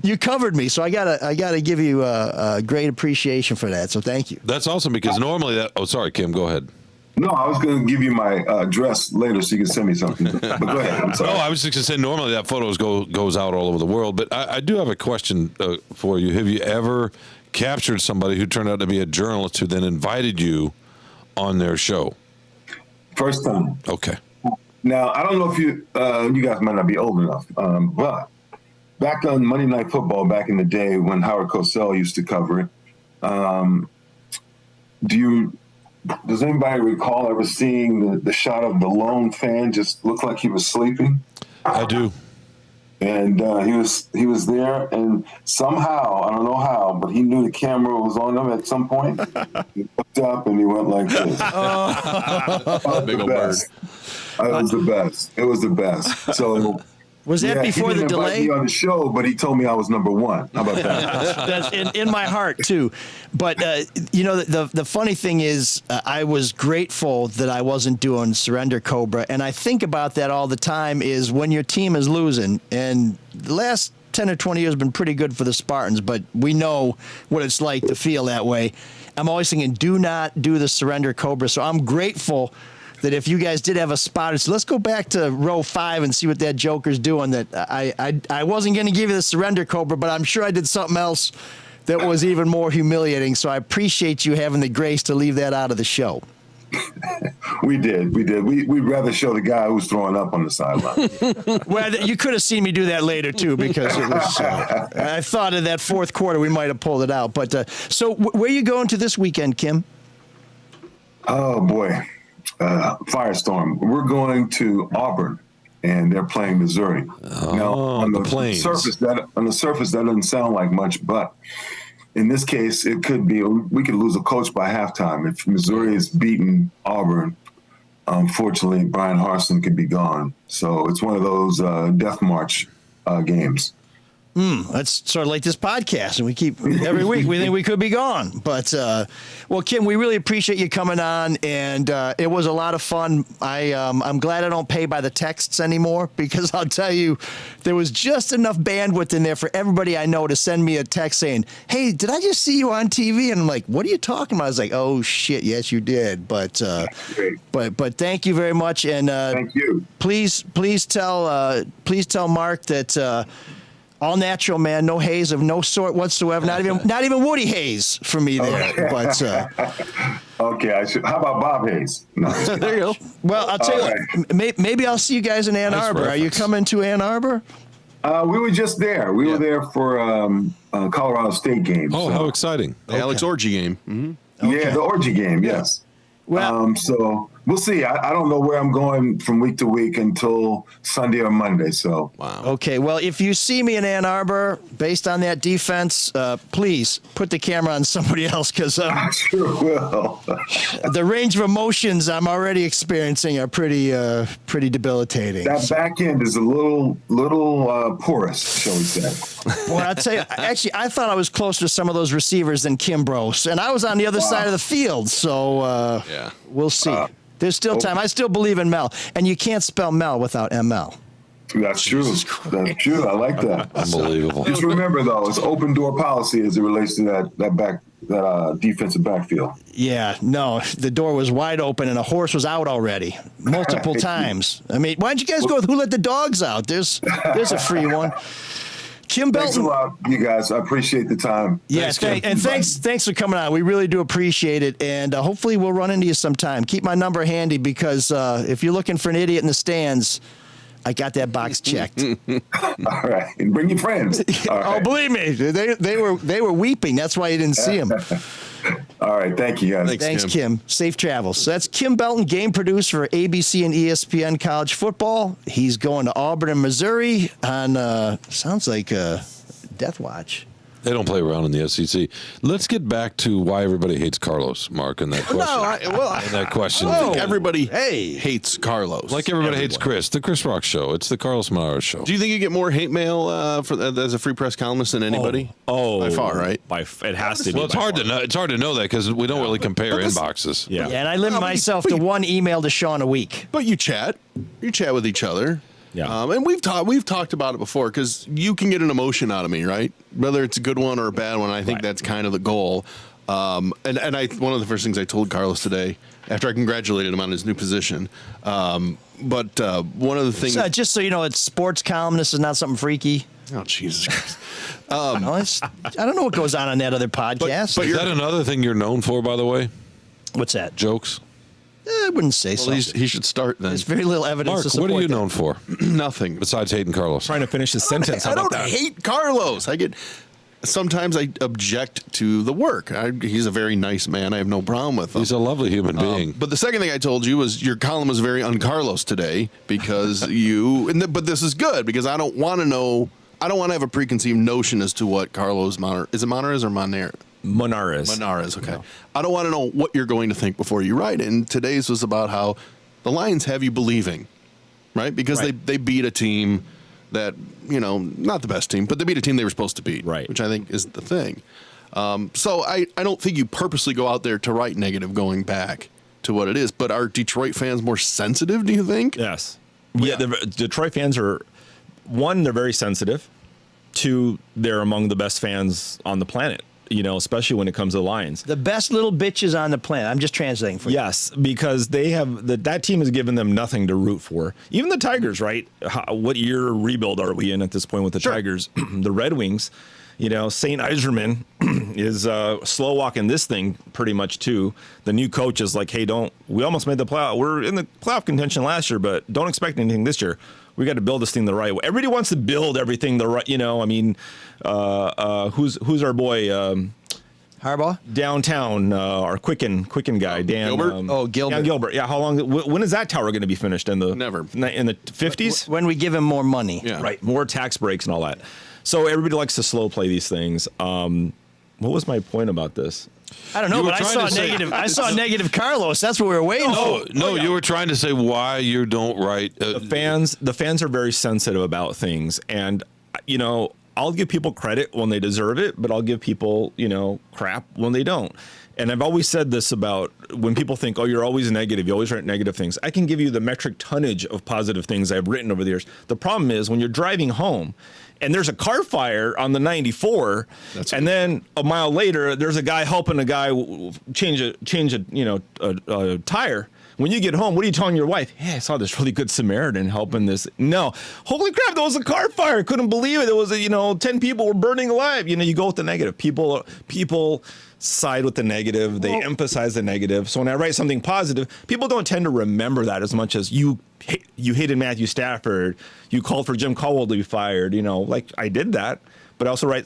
You covered me, so I gotta give you a great appreciation for that. So thank you. That's awesome, because normally that. Oh, sorry, Kim. Go ahead. No, I was going to give you my address later so you can send me something. But go ahead. I'm sorry. No, I was just going to say normally that photos goes out all over the world, but I do have a question for you. Have you ever captured somebody who turned out to be a journalist who then invited you on their show? First time. Okay. Now, I don't know if you guys might not be old enough, but back on Monday Night Football back in the day when Howard Cosell used to cover it, does anybody recall ever seeing the shot of the lone fan just look like he was sleeping? I do. And he was there, and somehow, I don't know how, but he knew the camera was on him at some point. He looked up and he went like this. Big old bird. It was the best. It was the best. So was that before he didn't the invite delay? me on the show, but he told me I was number one. How about that? That's in my heart too. But the funny thing is, I was grateful that I wasn't doing Surrender Cobra, and I think about that all the time. Is when your team is losing, and the last 10 or 20 years have been pretty good for the Spartans, but we know what it's like to feel that way. I'm always thinking, do not do the Surrender Cobra. So I'm grateful that if you guys did have a spot, so let's go back to row 5 and see what that Joker's doing. That I wasn't going to give you the Surrender Cobra, but I'm sure I did something else that was even more humiliating. So I appreciate you having the grace to leave that out of the show. We did. We'd rather show the guy who's throwing up on the sideline. Well, you could have seen me do that later too, because it was. I thought in that fourth quarter we might have pulled it out. But so where are you going to this weekend, Kim? Oh boy. Firestorm. We're going to Auburn. and they're playing Missouri. Now, on the Plains. surface, that doesn't sound like much, but in this case, it could be. We could lose a coach by halftime if Missouri is beating Auburn. Unfortunately, Brian Harsin could be gone. So it's one of those death march games. That's sort of like this podcast, and we keep every week we think we could be gone. But well, Kim, we really appreciate you coming on, and it was a lot of fun. I'm glad I don't pay by the texts anymore, because I'll tell you, there was just enough bandwidth in there for everybody I know to send me a text saying, "Hey, did I just see you on TV?" And I'm like, "What are you talking about?" I was like, "Oh shit, yes you did." But thank you very much, and thank you. Please tell Mark that. All natural, man. No haze of no sort whatsoever. Not even Woody Haze for me there. Okay. But okay, how about Bob Hayes? No, there you go. Well, I'll tell you, maybe I'll see you guys in Ann Arbor. Are you coming to Ann Arbor? We were just there. We were there for Colorado State game. Oh, how exciting! The Alex Orgy game. Mm-hmm. Yeah, the Orgy game. Yes. Well, so we'll see. I don't know where I'm going from week to week until Sunday or Monday. So wow. Okay. Well, if you see me in Ann Arbor, based on that defense, please put the camera on somebody else, because I sure will. The range of emotions I'm already experiencing are pretty debilitating. That back end is a little porous, shall we say? Boy, I'll tell you, actually, I thought I was closer to some of those receivers than Kimbrough, and I was on the other side of the field, so we'll see. There's still time. I still believe in Mel, and you can't spell Mel without ML. That's true. That's true. I like that. Unbelievable. Just remember, though, it's open door policy as it relates to that defensive backfield. Yeah, no, the door was wide open and a horse was out already multiple times. I mean, why don't you guys go with Who Let the Dogs Out? There's a free one. Kim Belton. Thanks a lot, you guys. I appreciate the time. Yeah, thanks for coming on. We really do appreciate it, and hopefully we'll run into you sometime. Keep my number handy, because if you're looking for an idiot in the stands, I got that box checked. All right, and bring your friends. All right. Oh, believe me, they were weeping. That's why you didn't see them. All right, thank you guys. Thanks, Kim. Safe travels. So that's Kim Belton, game producer for ABC and ESPN College Football. He's going to Auburn and Missouri on sounds like Death Watch. They don't play around in the SEC. Let's get back to why everybody hates Carlos, Mark, in that question. I think everybody hates Carlos. Like everybody hates Chris, the Chris Rock Show. It's the Carlos Monarez Show. Do you think you get more hate mail as a Free Press columnist than anybody? By far, right? It has to be. Well, it's hard to know. It's hard to know that, because we don't really compare inboxes. Yeah, and I limit myself to one email to Sean a week. But you chat with each other. Yeah, and we've talked about it before, because you can get an emotion out of me, right? Whether it's a good one or a bad one. I think that's kind of the goal. And one of the first things I told Carlos today, after I congratulated him on his new position, one of the things, just so you know, it's sports columnist is not something freaky. Oh, Jesus Christ. I don't know what goes on that other podcast. But is that another thing you're known for, by the way? What's that? Jokes? I wouldn't say so. He should start then. There's very little evidence Mark, to support what are you that. known for? Nothing. Besides hating Carlos. Trying to finish his sentence. I don't hate Carlos. Sometimes I object to the work. He's a very nice man. I have no problem with him. He's a lovely human being. But the second thing I told you was your column was very un-Carlos today, because but this is good, because I don't want to know. I don't want to have a preconceived notion as to what Carlos Monarez, is it Monarez or Monarez? Monarez, okay. Yeah. I don't want to know what you're going to think before you write it. And today's was about how the Lions have you believing, right? Because they beat a team that, not the best team, but they beat a team they were supposed to beat, right? Which I think is the thing. So I don't think you purposely go out there to write negative going back to what it is. But are Detroit fans more sensitive, do you think? Yes. Yeah, the Detroit fans are, one, they're very sensitive. Two, they're among the best fans on the planet. Especially when it comes to the Lions. The best little bitches on the planet. I'm just translating for you. Yes, because they have that team has given them nothing to root for. Even the Tigers, right? What year rebuild are we in at this point with the Tigers? The Red Wings, St. Iserman is slow walking this thing pretty much too. The new coach is like, hey, we almost made the playoff. We're in the playoff contention last year, but don't expect anything this year. We got to build this thing the right way. Everybody wants to build everything the right, who's our boy? Harbaugh? Downtown, our Quicken guy, Dan Gilbert? Gilbert. Dan Gilbert. Yeah, how long? When is that tower going to be finished? In the Never. In the 50s. When we give him more money. Yeah. Right, more tax breaks and all that. So everybody likes to slow play these things. What was my point about this? I don't know, You were but I trying saw to say- negative. I saw negative Carlos. That's what we were waiting for. No, you were trying to say why you don't write. The fans are very sensitive about things, and I'll give people credit when they deserve it, but I'll give people crap when they don't. And I've always said this about when people think, oh, you're always negative, you always write negative things. I can give you the metric tonnage of positive things I've written over the years. The problem is when you're driving home and there's a car fire on the 94, and then a mile later there's a guy helping a guy change a tire. When you get home, what are you telling your wife? Hey, I saw this really good Samaritan helping this. No, holy crap, there was a car fire. Couldn't believe it. There was 10 people were burning alive. You go with the negative. People side with the negative. They emphasize the negative. So when I write something positive, people don't tend to remember that as much as you hated Matthew Stafford. You called for Jim Caldwell to be fired. Like I did that, but I also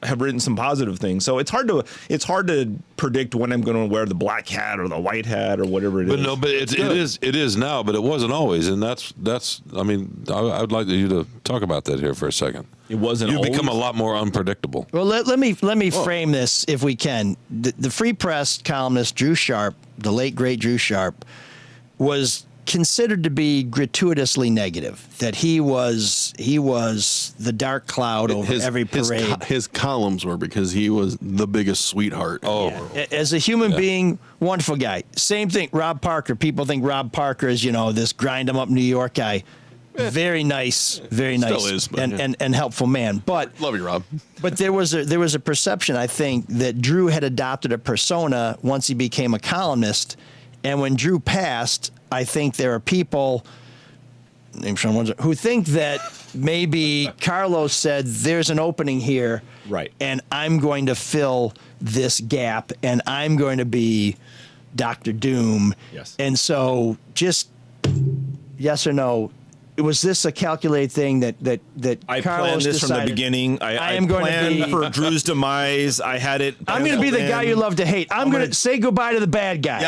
have written some positive things. So it's hard to predict when I'm going to wear the black hat or the white hat or whatever it is. But no, but it is now, but it wasn't always, and that's. I mean, I'd like you to talk about that here for a second. It wasn't. You've become a lot more unpredictable. Well, let me frame this if we can. The Free Press columnist Drew Sharp, the late great Drew Sharp, was considered to be gratuitously negative. That he was the dark cloud over every parade. His columns were because he was the biggest sweetheart. Oh, yeah. As a human being, wonderful guy. Same thing. Rob Parker. People think Rob Parker is this grind 'em up New York guy. Very nice, Still is, but, and helpful man. But love you, Rob. But there was a perception, I think, that Drew had adopted a persona once he became a columnist, and when Drew passed, I think there are people who think that maybe Carlos said, "There's an opening here, right? And I'm going to fill this gap, and I'm going to be Dr. Doom." Yes. And so, just yes or no. Was this a calculated thing that I Carlos planned this decided, from the beginning? I am going planned to be for Drew's demise. I had it. I'm going to be the guy you love to hate. I'm going to say goodbye to the bad guy.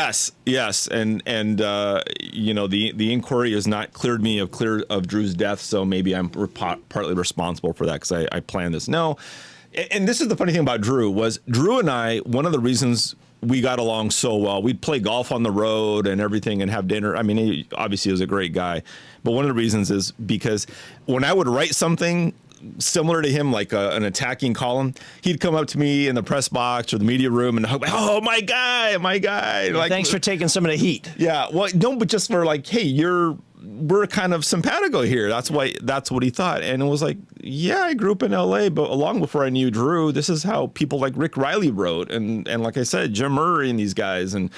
Yes, and the inquiry has not cleared me of Drew's death, so maybe I'm partly responsible for that because I planned this. No, and this is the funny thing about Drew was Drew and I. One of the reasons we got along so well. We'd play golf on the road and everything and have dinner. I mean, he obviously was a great guy. But one of the reasons is because when I would write something similar to him, like an attacking column, he'd come up to me in the press box or the media room and hug, oh, my guy. Like, thanks for taking some of the heat. Yeah. Well, no, but just for like, hey, we're kind of simpatico here. That's what he thought. And it was like, yeah, I grew up in LA, but long before I knew Drew, this is how people like Rick Riley wrote. And like I said, Jim Murray and these guys. And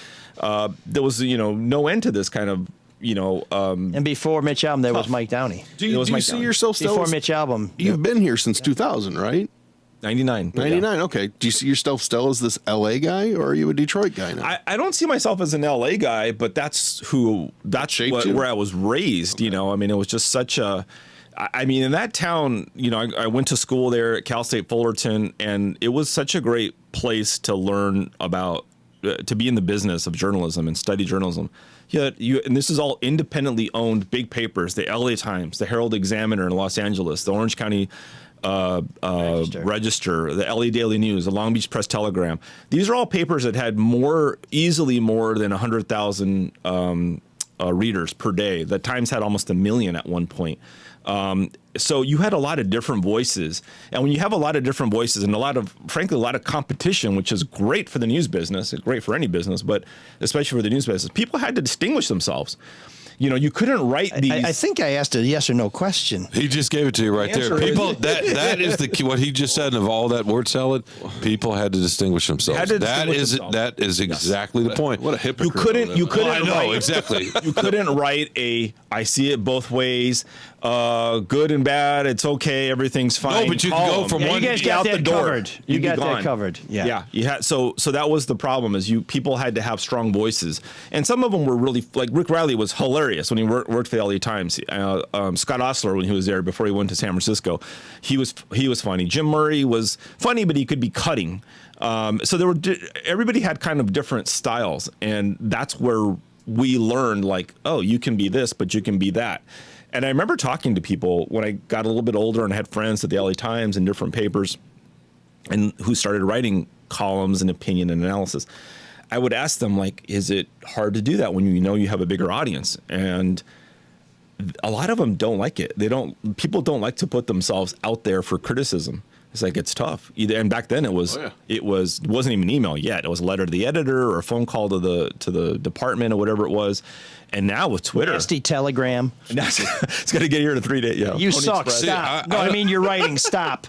there was, no end to this kind of, and before Mitch Albom, there was Mike Downey. Do you see yourself still? Before Mitch Albom. You've been here since 2000, right? 99. 99, okay. Do you see yourself still as this LA guy, or are you a Detroit guy now? I don't see myself as an LA guy, but that's where I was raised, okay. I mean, it was just such a... I mean, in that town, I went to school there at Cal State Fullerton, and it was such a great place to learn about, to be in the business of journalism and study journalism. Yeah, and this is all independently owned big papers, the LA Times, the Herald Examiner in Los Angeles, the Orange County Register, the LA Daily News, the Long Beach Press Telegram. These are all papers that had easily more than 100,000 readers per day. The Times had almost 1 million at one point. So you had a lot of different voices. And when you have a lot of different voices and frankly, a lot of competition, which is great for the news business, it's great for any business, but especially for the news business, people had to distinguish themselves. You couldn't write these. I think I asked a yes or no question. He just gave it to you right there. People, that is the key. What he just said, and of all that word salad, people had to distinguish themselves. That is exactly the point. What a hypocrite. You couldn't I know, write, exactly. You couldn't write I see it both ways. good and bad. It's okay. Everything's fine. No, but you can go from one you guys got out that the door. covered. You You'd be got that gone. covered. Yeah. Yeah. You had so that was the problem is people had to have strong voices, and some of them were really like Rick Riley was hilarious when he worked for the LA Times. Scott Ostler when he was there before he went to San Francisco, he was funny. Jim Murray was funny, but he could be cutting. So everybody had kind of different styles, and that's where we learned like, oh, you can be this, but you can be that. And I remember talking to people when I got a little bit older and had friends at the LA Times and different papers and who started writing columns and opinion and analysis. I would ask them, like, is it hard to do that when you know you have a bigger audience? And a lot of them don't like it. People don't like to put themselves out there for criticism. It's like, it's tough. And back then it wasn't even email yet. It was a letter to the editor or a phone call to the department or whatever it was. And now with Twitter, nasty telegram. It's going to get here in 3 days. Yeah, you suck. See, Stop. I mean you're writing. Stop.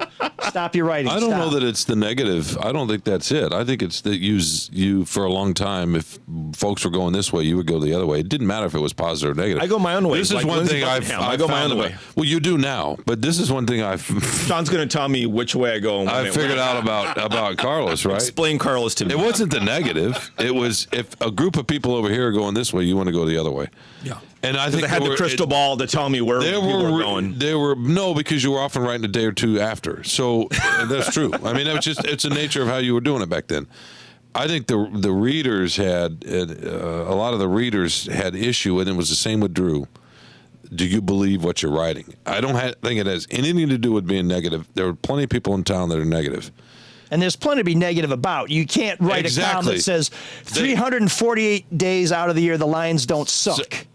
Stop your writing. I don't know that it's the negative. I don't think that's it. I think it's that you for a long time. If folks were going this way, you would go the other way. It didn't matter if it was positive or negative. I go my own way. This is one thing I go my own way. Well, you do now, but this is one thing Sean's going to tell me which way I go. I figured out about Carlos. Right? Explain Carlos to me. It wasn't the negative. It was if a group of people over here are going this way, you want to go the other way. Yeah. And I think they had the crystal ball to tell me where people were going. No, because you were often writing a day or two after. So that's true. I mean, it's the nature of how you were doing it back then. I think the readers had a lot of the readers had issue, and it was the same with Drew. Do you believe what you're writing? I don't think it has anything to do with being negative. There are plenty of people in town that are negative. And there's plenty to be negative about. You can't write a column that says 348 days out of the year the Lions don't suck.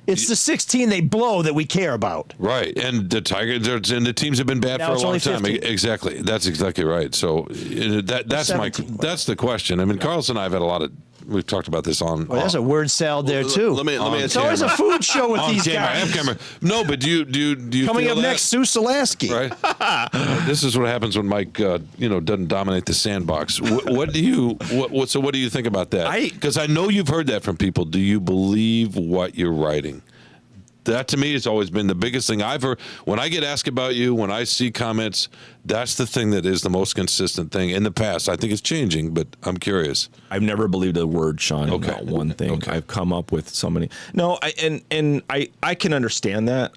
It's the 16 they blow that we care about. Right. And the Tigers and the teams have been bad for a long time. 15. Exactly. That's exactly right. So that's 17, that's the question. I mean, Carlos and I have had a lot of we've talked about this on. Well, there's a word salad there too. Let me it's always a food show with these guys. No, but do you coming feel up next, Sue Solaski. Right. This is what happens when Mike, doesn't dominate the sandbox. What do you think about that? Because I know you've heard that from people. Do you believe what you're writing? That to me has always been the biggest thing I've heard. When I get asked about you, when I see comments, that's the thing that is the most consistent thing in the past. I think it's changing, but I'm curious. I've never believed a word, Sean, about one thing. Okay. I've come up with so many. No, I can understand that.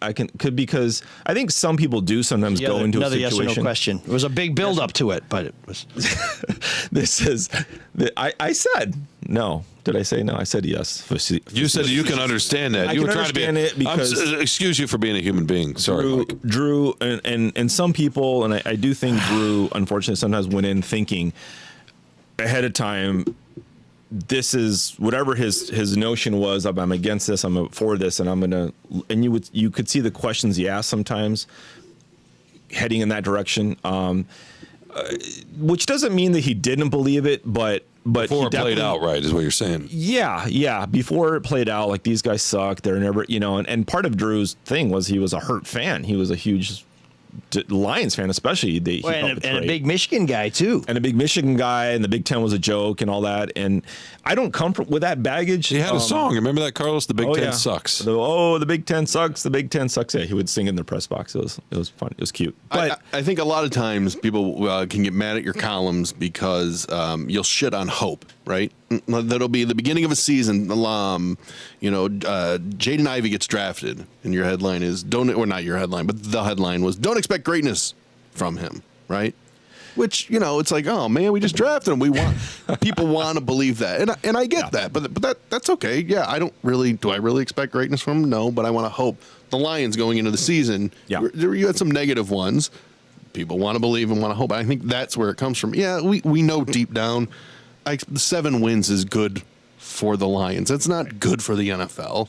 Because I think some people do sometimes go into a situation. Another yes or no question. It was a big build up to it, but it was. I said no. Did I say no? I said yes. You said you can understand that. You were trying to be it because excuse you for being a human being. Sorry, Drew, and some people, and I do think Drew, unfortunately, sometimes went in thinking ahead of time. This is whatever his notion was of I'm against this, I'm for this, and I'm gonna. And you could see the questions he asked sometimes heading in that direction, which doesn't mean that he didn't believe it, but before it played out, right, is what you're saying. Yeah. Before it played out, like these guys suck. They're never, and part of Drew's thing was he was a hurt fan. He was a huge Lions fan, especially. And a big Michigan guy too. And a big Michigan guy, and the Big Ten was a joke and all that. And I don't come with that baggage. He had a song. Remember that, Carlos? The Big Ten sucks. The Big Ten sucks. The Big Ten sucks. Yeah, he would sing in the press box. It was fun. It was cute. But I think a lot of times people can get mad at your columns because you'll shit on hope, right? That'll be the beginning of a season. Jaden Ivey gets drafted, and your headline is not your headline, but the headline was don't expect greatness from him, right? Which it's like, oh man, we just drafted him. We want people want to believe that, and I get that, but that's okay. Yeah, do I really expect greatness from him? No, but I want to hope. The Lions going into the season, you had some negative ones. People want to believe and want to hope. I think that's where it comes from. Yeah, we know deep down. 7 wins is good for the Lions. It's not good for the NFL,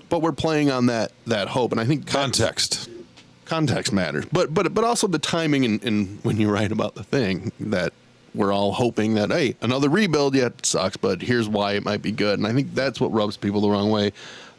but we're playing on that hope, and I think context matters. But also the timing in when you write about the thing that we're all hoping that another rebuild. Yeah, it sucks, but here's why it might be good, and I think that's what rubs people the wrong way.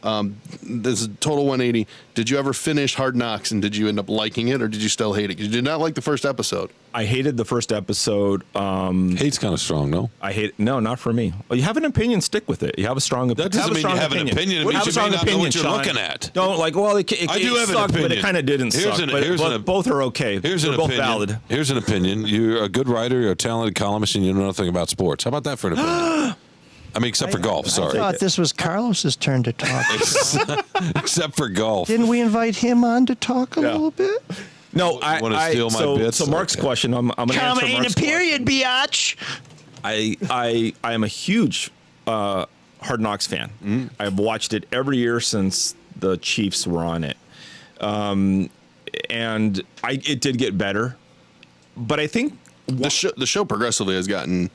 This is total 180. Did you ever finish Hard Knocks, and did you end up liking it, or did you still hate it? 'Cause you did not like the first episode. I hated the first episode. Hate's kind of strong, no? No, not for me. Well, you have an opinion, stick with it. You have a strong opinion. That doesn't mean you have an opinion. It means you may not know what you're looking at. Don't like. Well, it I do have an sucked, opinion. but it kind of didn't suck. But both are okay. Here's They're an both opinion. valid. Here's an opinion. You're a good writer. You're a talented columnist, and you know nothing about sports. How about that for an opinion? I mean, except for golf. I Sorry. thought this was Carlos's turn to talk. Except for golf. Didn't we invite him on to talk a little bit? No, You wanna steal my bits? So Mark's Okay. question. I'm going to Comma answer in a Mark's period, biatch. I am a huge Hard Knocks fan. I've watched it every year since the Chiefs were on it, and it did get better. But I think The show progressively has gotten,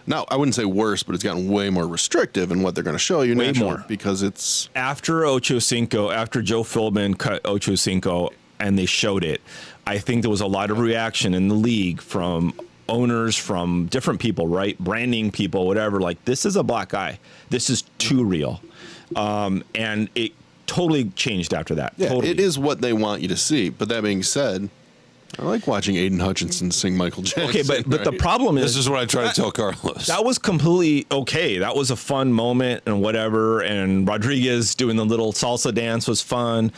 now I wouldn't say worse, but it's gotten way more restrictive in what they're going to show you Way naturally, more. because it's after Ocho Cinco, after Joe Philbin cut Ocho Cinco and they showed it, I think there was a lot of reaction in the league from owners, from different people, right? Branding people, whatever. Like, this is a black guy. This is too real. And it totally changed after that. yeah, totally. it is what they want you to see. But that being said, I like watching Aiden Hutchinson sing Michael Jackson. Okay, but the right? problem is This is what I try to tell Carlos. that was completely okay. That was a fun moment and whatever. And Rodriguez doing the little salsa dance was fun.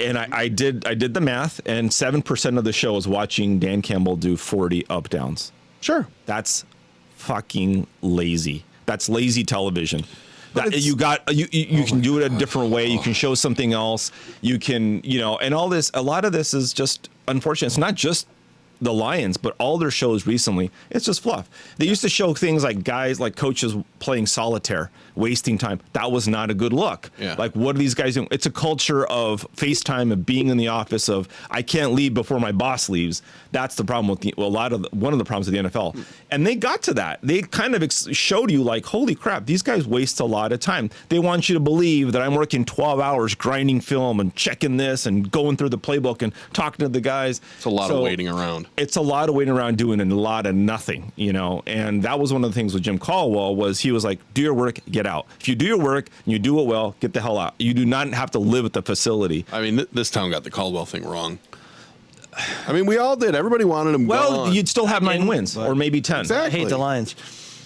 And I did the math, and 7% of the show was watching Dan Campbell do 40 up downs. Sure. That's fucking lazy. That's lazy television. That, you can do it a different way. You can show something else. You can, and all this, a lot of this is just unfortunate. It's not just the Lions, but all their shows recently, it's just fluff. They used to show things like guys, like coaches playing solitaire, wasting time. That was not a good look. Yeah. Like, what are these guys doing? It's a culture of FaceTime, of being in the office, of I can't leave before my boss leaves. That's the problem with one of the problems with the NFL. And they got to that. They kind of showed you, like, holy crap, these guys waste a lot of time. They want you to believe that I'm working 12 hours grinding film and checking this and going through the playbook and talking to the guys. It's a lot of waiting around. It's a lot of waiting around doing a lot of nothing, and that was one of the things with Jim Caldwell was he was like, do your work, get out. If you do your work and you do it well, get the hell out. You do not have to live at the facility. I mean, this town got the Caldwell thing wrong. I mean, we all did. Everybody wanted him Well, gone. you'd still have 9 wins or maybe 10. Exactly. I hate the Lions.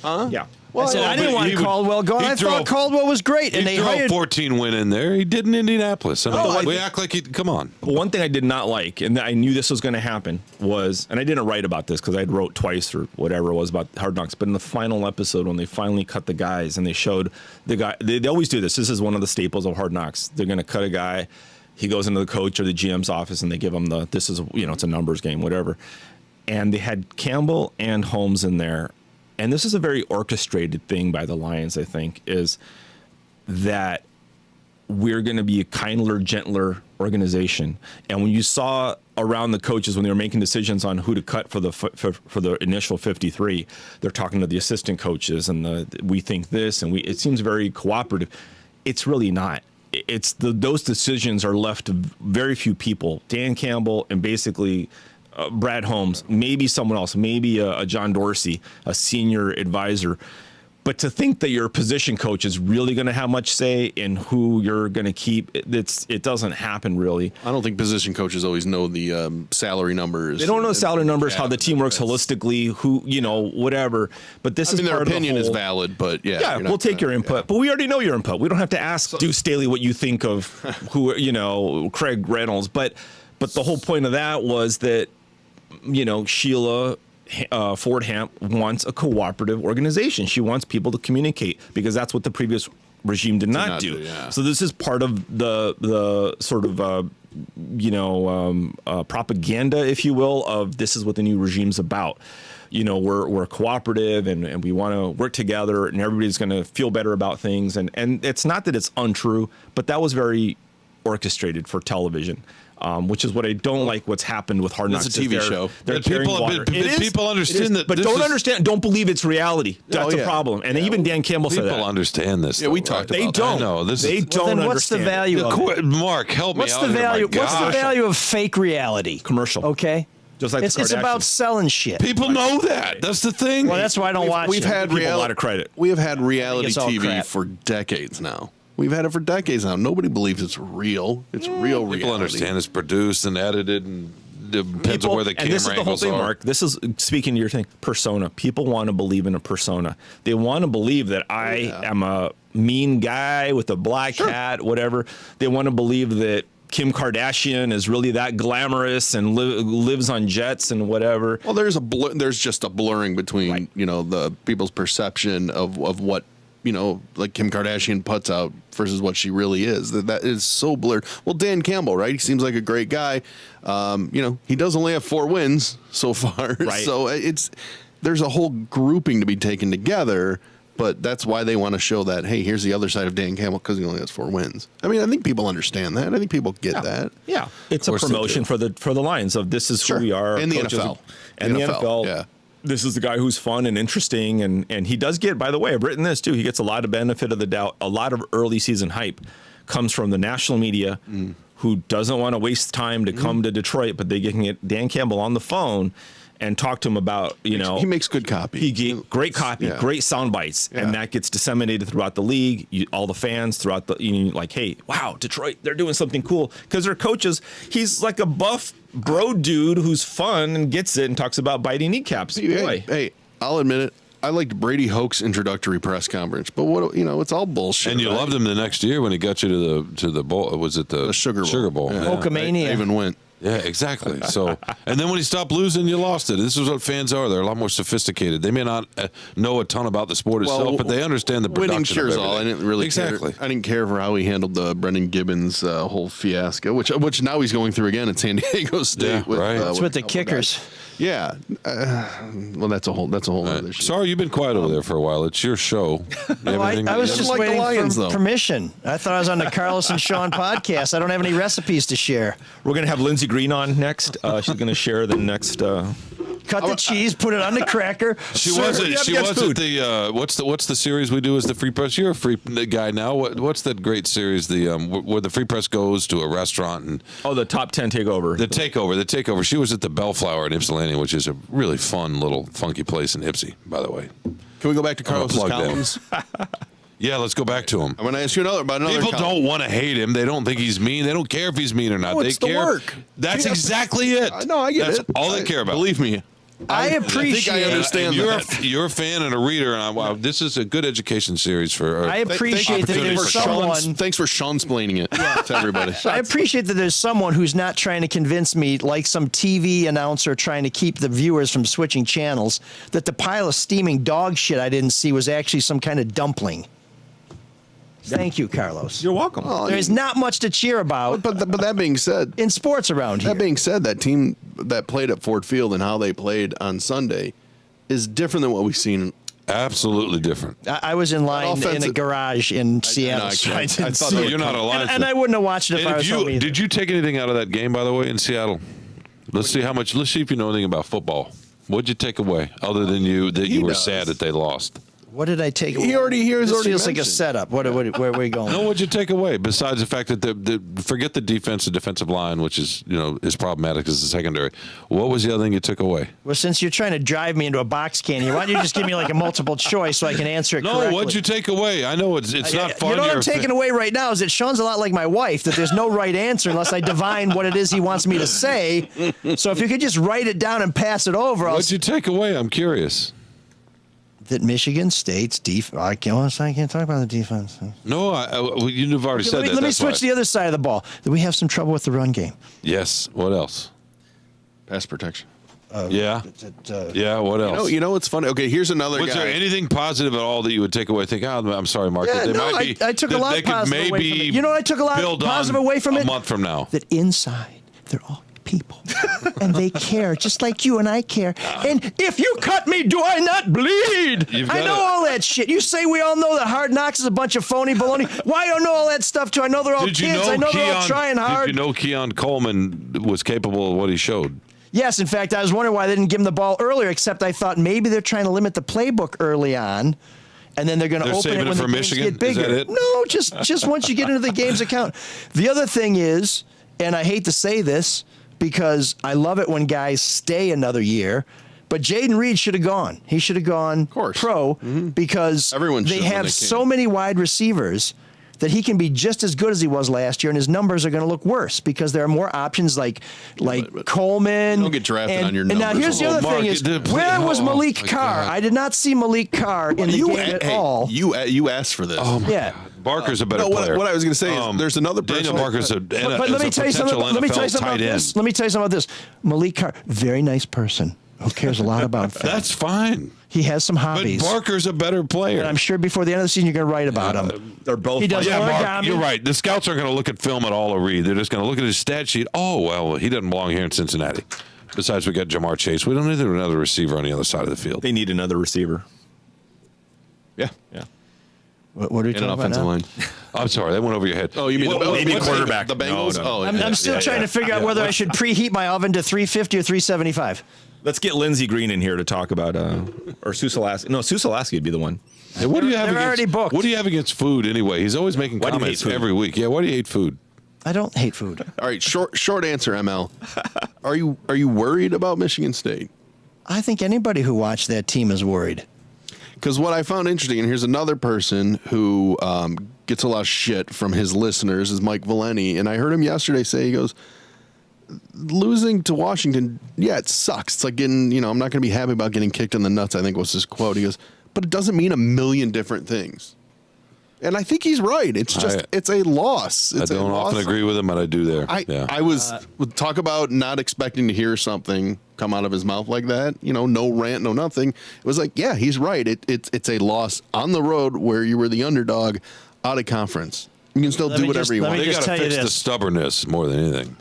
Huh? Yeah. I said I didn't want Caldwell going. I thought Caldwell was great, and they threw hired. a 14 win in there. He did in Indianapolis. I mean, we act like he. Come on. But one thing I did not like, and I knew this was going to happen, was, and I didn't write about this because I wrote twice or whatever it was about Hard Knocks, but in the final episode when they finally cut the guys and they showed the guy, they always do this. This is one of the staples of Hard Knocks. They're going to cut a guy. He goes into the coach or the GM's office and they give him this is, it's a numbers game, whatever. And they had Campbell and Holmes in there. And this is a very orchestrated thing by the Lions, I think, is that we're going to be a kinder, gentler organization. And when you saw around the coaches when they were making decisions on who to cut for the initial 53, they're talking to the assistant coaches and we think this, and it seems very cooperative. It's really not. It's those decisions are left to very few people. Dan Campbell and basically Brad Holmes, maybe someone else, maybe a John Dorsey, a senior advisor. But to think that your position coach is really going to have much say in who you're going to keep, it doesn't happen really. I don't think position coaches always know the salary numbers. They don't know salary numbers, how the team works holistically, who, whatever. But this is their part opinion of the is whole, valid, but yeah. Yeah, we'll take your input, but we already know your input. We don't have to ask Deuce Staley what you think of who, Craig Reynolds. But the whole point of that was that, Sheila Ford Hamp wants a cooperative organization. She wants people to communicate because that's what the previous regime did not do. Yeah. So this is part of the sort of propaganda, if you will, of this is what the new regime's about. We're cooperative and we want to work together and everybody's going to feel better about things. And it's not that it's untrue, but that was very orchestrated for television. Which is what I don't like. What's happened with Hard Knocks? It's a TV show. They're carrying water. People understand that, but don't believe it's reality. That's a problem. And even Dan Campbell said that. People understand this. Yeah, we talked about They don't. No, They don't then what's the understand. value of it? Mark, help What's me the out value? here. What's the value of fake reality? Commercial. Okay. Just like it's the Kardashians. about selling shit. People know that. That's the thing. Well, that's why I don't watch We've it. had Give people a lot of credit. We have had reality it's all TV crap. for decades now. We've had it for decades now. Nobody believes it's real. It's real reality. People understand it's produced and edited and depends on where the camera and this is the whole angles thing, are. Mark. This is speaking to your thing. Persona. People want to believe in a persona. They want to believe that I am a mean guy with a black hat, whatever. They want to believe that Kim Kardashian is really that glamorous and lives on jets and whatever. Well, there's just a blurring between the people's perception of what like Kim Kardashian puts out versus what she really is. That is so blurred. Well, Dan Campbell, right? He seems like a great guy. He does only have 4 wins so far. Right. So there's a whole grouping to be taken together. But that's why they want to show that, hey, here's the other side of Dan Campbell because he only has 4 wins. I mean, I think people understand that. I think people get that. Yeah, it's a promotion for the Lions of this is who we are. And the coaches, NFL. And the NFL. Yeah. This is the guy who's fun and interesting, and he does get, by the way, I've written this too, he gets a lot of benefit of the doubt. A lot of early season hype comes from the national media who doesn't want to waste time to come to Detroit, but they can get Dan Campbell on the phone and talk to him about, he makes good copy. Great copy, great sound bites, and that gets disseminated throughout the league. All the fans throughout the, like, hey, wow, Detroit, they're doing something cool because their coaches. He's like a buff bro dude who's fun and gets it and talks about biting kneecaps. Hey, I'll admit it. I liked Brady Hoke's introductory press conference, but it's all bullshit. And you loved him the next year when he got you to the bowl. Was it the Sugar Bowl? Sugar Bowl. Yeah. Hulkamania. I even went. Yeah, exactly. So, and then when he stopped losing, you lost it. This is what fans are. They're a lot more sophisticated. They may not know a ton about the sport itself, but they understand the production. Winning cheers of all. I didn't really care. I didn't care for how he handled the Brendan Gibbons whole fiasco, which now he's going through again at San Diego State. Yeah, right. It's with the kickers. Yeah. Well, that's a whole other issue. Sorry, you've been quiet over there for a while. It's your show. I was just like the waiting Lions, for though. permission. I thought I was on the Carlos and Sean podcast. I don't have any recipes to share. We're going to have Lindsey Green on next. She's going to share the next. Cut the cheese, put it on the cracker. She wasn't the what's the series we do as the Free Press? You're a free guy now. What's that great series where the Free Press goes to a restaurant and the top 10 takeover. The takeover. She was at the Bellflower in Ypsilanti, which is a really fun little funky place in Ypsi, by the way. Can we go back to Carlos's columns? Yeah, let's go back to him. I'm going to ask you about another. People don't want to hate him. They don't think he's mean. They don't care if he's mean or not. No, they it's the care. work. That's exactly it. No, I get That's it. all they care about. Believe me. I appreciate. I think I understand that. You're a fan and a reader, and wow, this is a good education series for. I appreciate that there's someone. Thanks for Sean-splaining it to everybody. I appreciate that there's someone who's not trying to convince me, like some TV announcer trying to keep the viewers from switching channels, that the pile of steaming dog shit I didn't see was actually some kind of dumpling. Thank you, Carlos. You're welcome. There's not much to cheer about. But that being said, in sports around here. That being said, that team that played at Ford Field and how they played on Sunday is different than what we've seen. Absolutely different. I was in line in a garage in Seattle. I thought you're not alive. And I wouldn't have watched it if I was home either. Did you take anything out of that game, by the way, in Seattle? Let's see if you know anything about football. What'd you take away, other than you were sad that they lost? What did I take? He already hears. This feels like a setup. Where are we going? No, what'd you take away besides the fact that forget the defense, the defensive line, which is problematic as the secondary. What was the other thing you took away? Well, since you're trying to drive me into a box can here, why don't you just give me like a multiple choice so I can answer it correctly? No, what'd you take away? I know it's not fun. You know what I'm taking away right now is that Sean's a lot like my wife, that there's no right answer unless I divine what it is he wants me to say. So if you could just write it down and pass it over. What'd you take away? I'm curious. That Michigan State's defense. I can't talk about the defense. No, you've already said that. Let me switch the other side of the ball. That we have some trouble with the run game. Yes. What else? Pass protection. Yeah. What else? You know what's funny? Okay, here's another. Was there anything positive at all that you would take away? Think, I'm sorry, Mark. I took a lot positive away from it. You know what I took a lot positive away from it? A month from now. That inside, they're all people. And they care, just like you and I care. And if you cut me, do I not bleed? I know all that shit. You say we all know that Hard Knocks is a bunch of phony baloney. Why I don't know all that stuff too? I know they're all kids. I know they're all trying hard. Did you know Keon Coleman was capable of what he showed? Yes, in fact, I was wondering why they didn't give him the ball earlier, except I thought maybe they're trying to limit the playbook early on. And then they're going to open it when the games get bigger. Is that it? No, just once you get into the game's account. The other thing is, and I hate to say this, because I love it when guys stay another year, but Jaden Reed should have gone. He should have gone pro because Everyone they have so many wide receivers that he can be just as good as he was last year, and his numbers are going to look worse because there are more options like Coleman. Don't get drafted on your And now numbers. here's the other Mark, thing is, please- where was Malik my Carr? God. I did not see Malik Carr in the game at all. You asked for this. Oh my Yeah. God. Barker's a better No, player. what I was going to say is there's another person. Daniel Barker's a, But let me tell you something. potential Let me tell you NFL something about tight end. this. Let me tell you something about this. Malik Carr, very nice person who cares a lot about fans. That's fine. He has some But hobbies. Barker's a better player. And I'm sure before the end of the season, you're going to write about him. They're both. He does Yeah, Mark, origami. you're right. The scouts aren't going to look at film at all or read. They're just going to look at his stat sheet. Oh, well, he doesn't belong here in Cincinnati. Besides, we got Jamar Chase. We don't need another receiver on the other side of the field. They need another receiver. Yeah. Yeah. What are we And talking an about offensive now? line. I'm sorry, that went over your head. Oh, you mean Maybe what's quarterback. The Bengals? No, no. Oh, I'm still trying to figure out whether I should preheat my oven to 350 or 375. Let's get Lindsey Green in here to talk about, or Susalaski. No, Susalaski would be the one. Hey, what do you have They're against, already booked. What do you have against food anyway? He's always making Why do you comments hate food? every week. Yeah, why do you hate food? I don't hate food. All right, short answer, ML. Are you worried about Michigan State? I think anybody who watched that team is worried. Because what I found interesting, and here's another person who gets a lot of shit from his listeners, is Mike Valeni. And I heard him yesterday say, he goes, losing to Washington, yeah, it sucks. It's like getting, I'm not going to be happy about getting kicked in the nuts, I think was his quote. He goes, but it doesn't mean a million different things. And I think he's right. It's just, it's a loss. It's I don't often agree with him, but I do there. I was talk about not expecting to hear something come out of his mouth like that. No rant, no nothing. It was like, yeah, he's right. It's a loss on the road where you were the underdog, out of conference. You can still do whatever you want. They got to fix the stubbornness more than anything.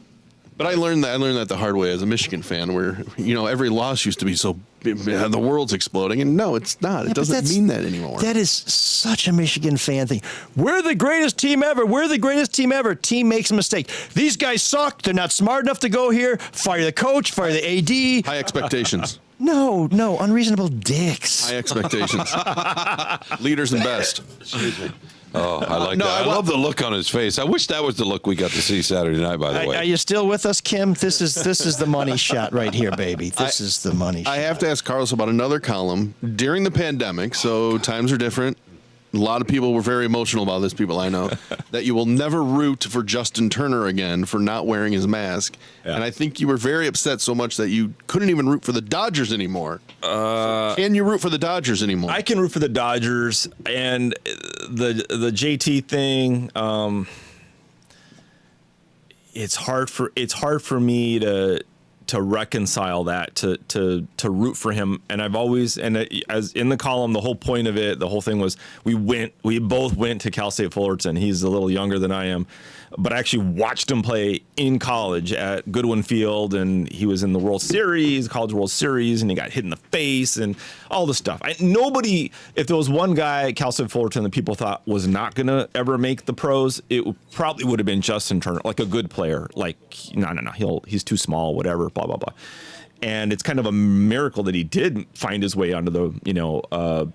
But I learned that the hard way as a Michigan fan, where every loss used to be so the world's exploding, and no, it's not. It doesn't mean that anymore. That is such a Michigan fan thing. We're the greatest team ever. We're the greatest team ever. Team makes a mistake. These guys suck. They're not smart enough to go here. Fire the coach. Fire the AD. High expectations. No, unreasonable dicks. High expectations. Leaders and best. Excuse me. Oh, I like that. I love the look on his face. I wish that was the look we got to see Saturday night, by the way. Are you still with us, Kim? This is the money shot right here, baby. This is the money shot. I have to ask Carlos about another column during the pandemic, so times are different. A lot of people were very emotional about this, people I know, that you will never root for Justin Turner again for not wearing his mask. Yeah. And I think you were very upset so much that you couldn't even root for the Dodgers anymore. Can you root for the Dodgers anymore? I can root for the Dodgers, and the JT thing. It's hard for me to reconcile that, to root for him. And I've always, as in the column, the whole point of it, the whole thing was we both went to Cal State Fullerton. He's a little younger than I am, but I actually watched him play in college at Goodwin Field, and he was in the World Series, College World Series, and he got hit in the face and all this stuff. Nobody, if there was one guy at Cal State Fullerton that people thought was not going to ever make the pros, it probably would have been Justin Turner, like a good player. Like, no, he's too small, whatever, blah, blah, blah. And it's kind of a miracle that he did find his way onto the,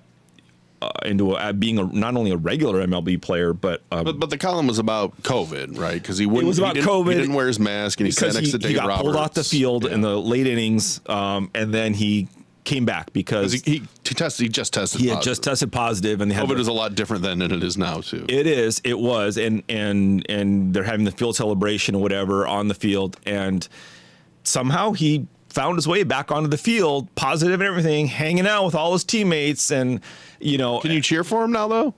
into being not only a regular MLB player, but the column was about COVID, right? Because COVID. He didn't wear his mask, and he sat next to Dave Roberts. He got pulled off the field in the late innings, and then he came back because he just tested. He had just tested positive, and COVID is a lot different than it is now too. It was, and they're having the field celebration or whatever on the field, and somehow he found his way back onto the field, positive and everything, hanging out with all his teammates, and Can you cheer for him now, though?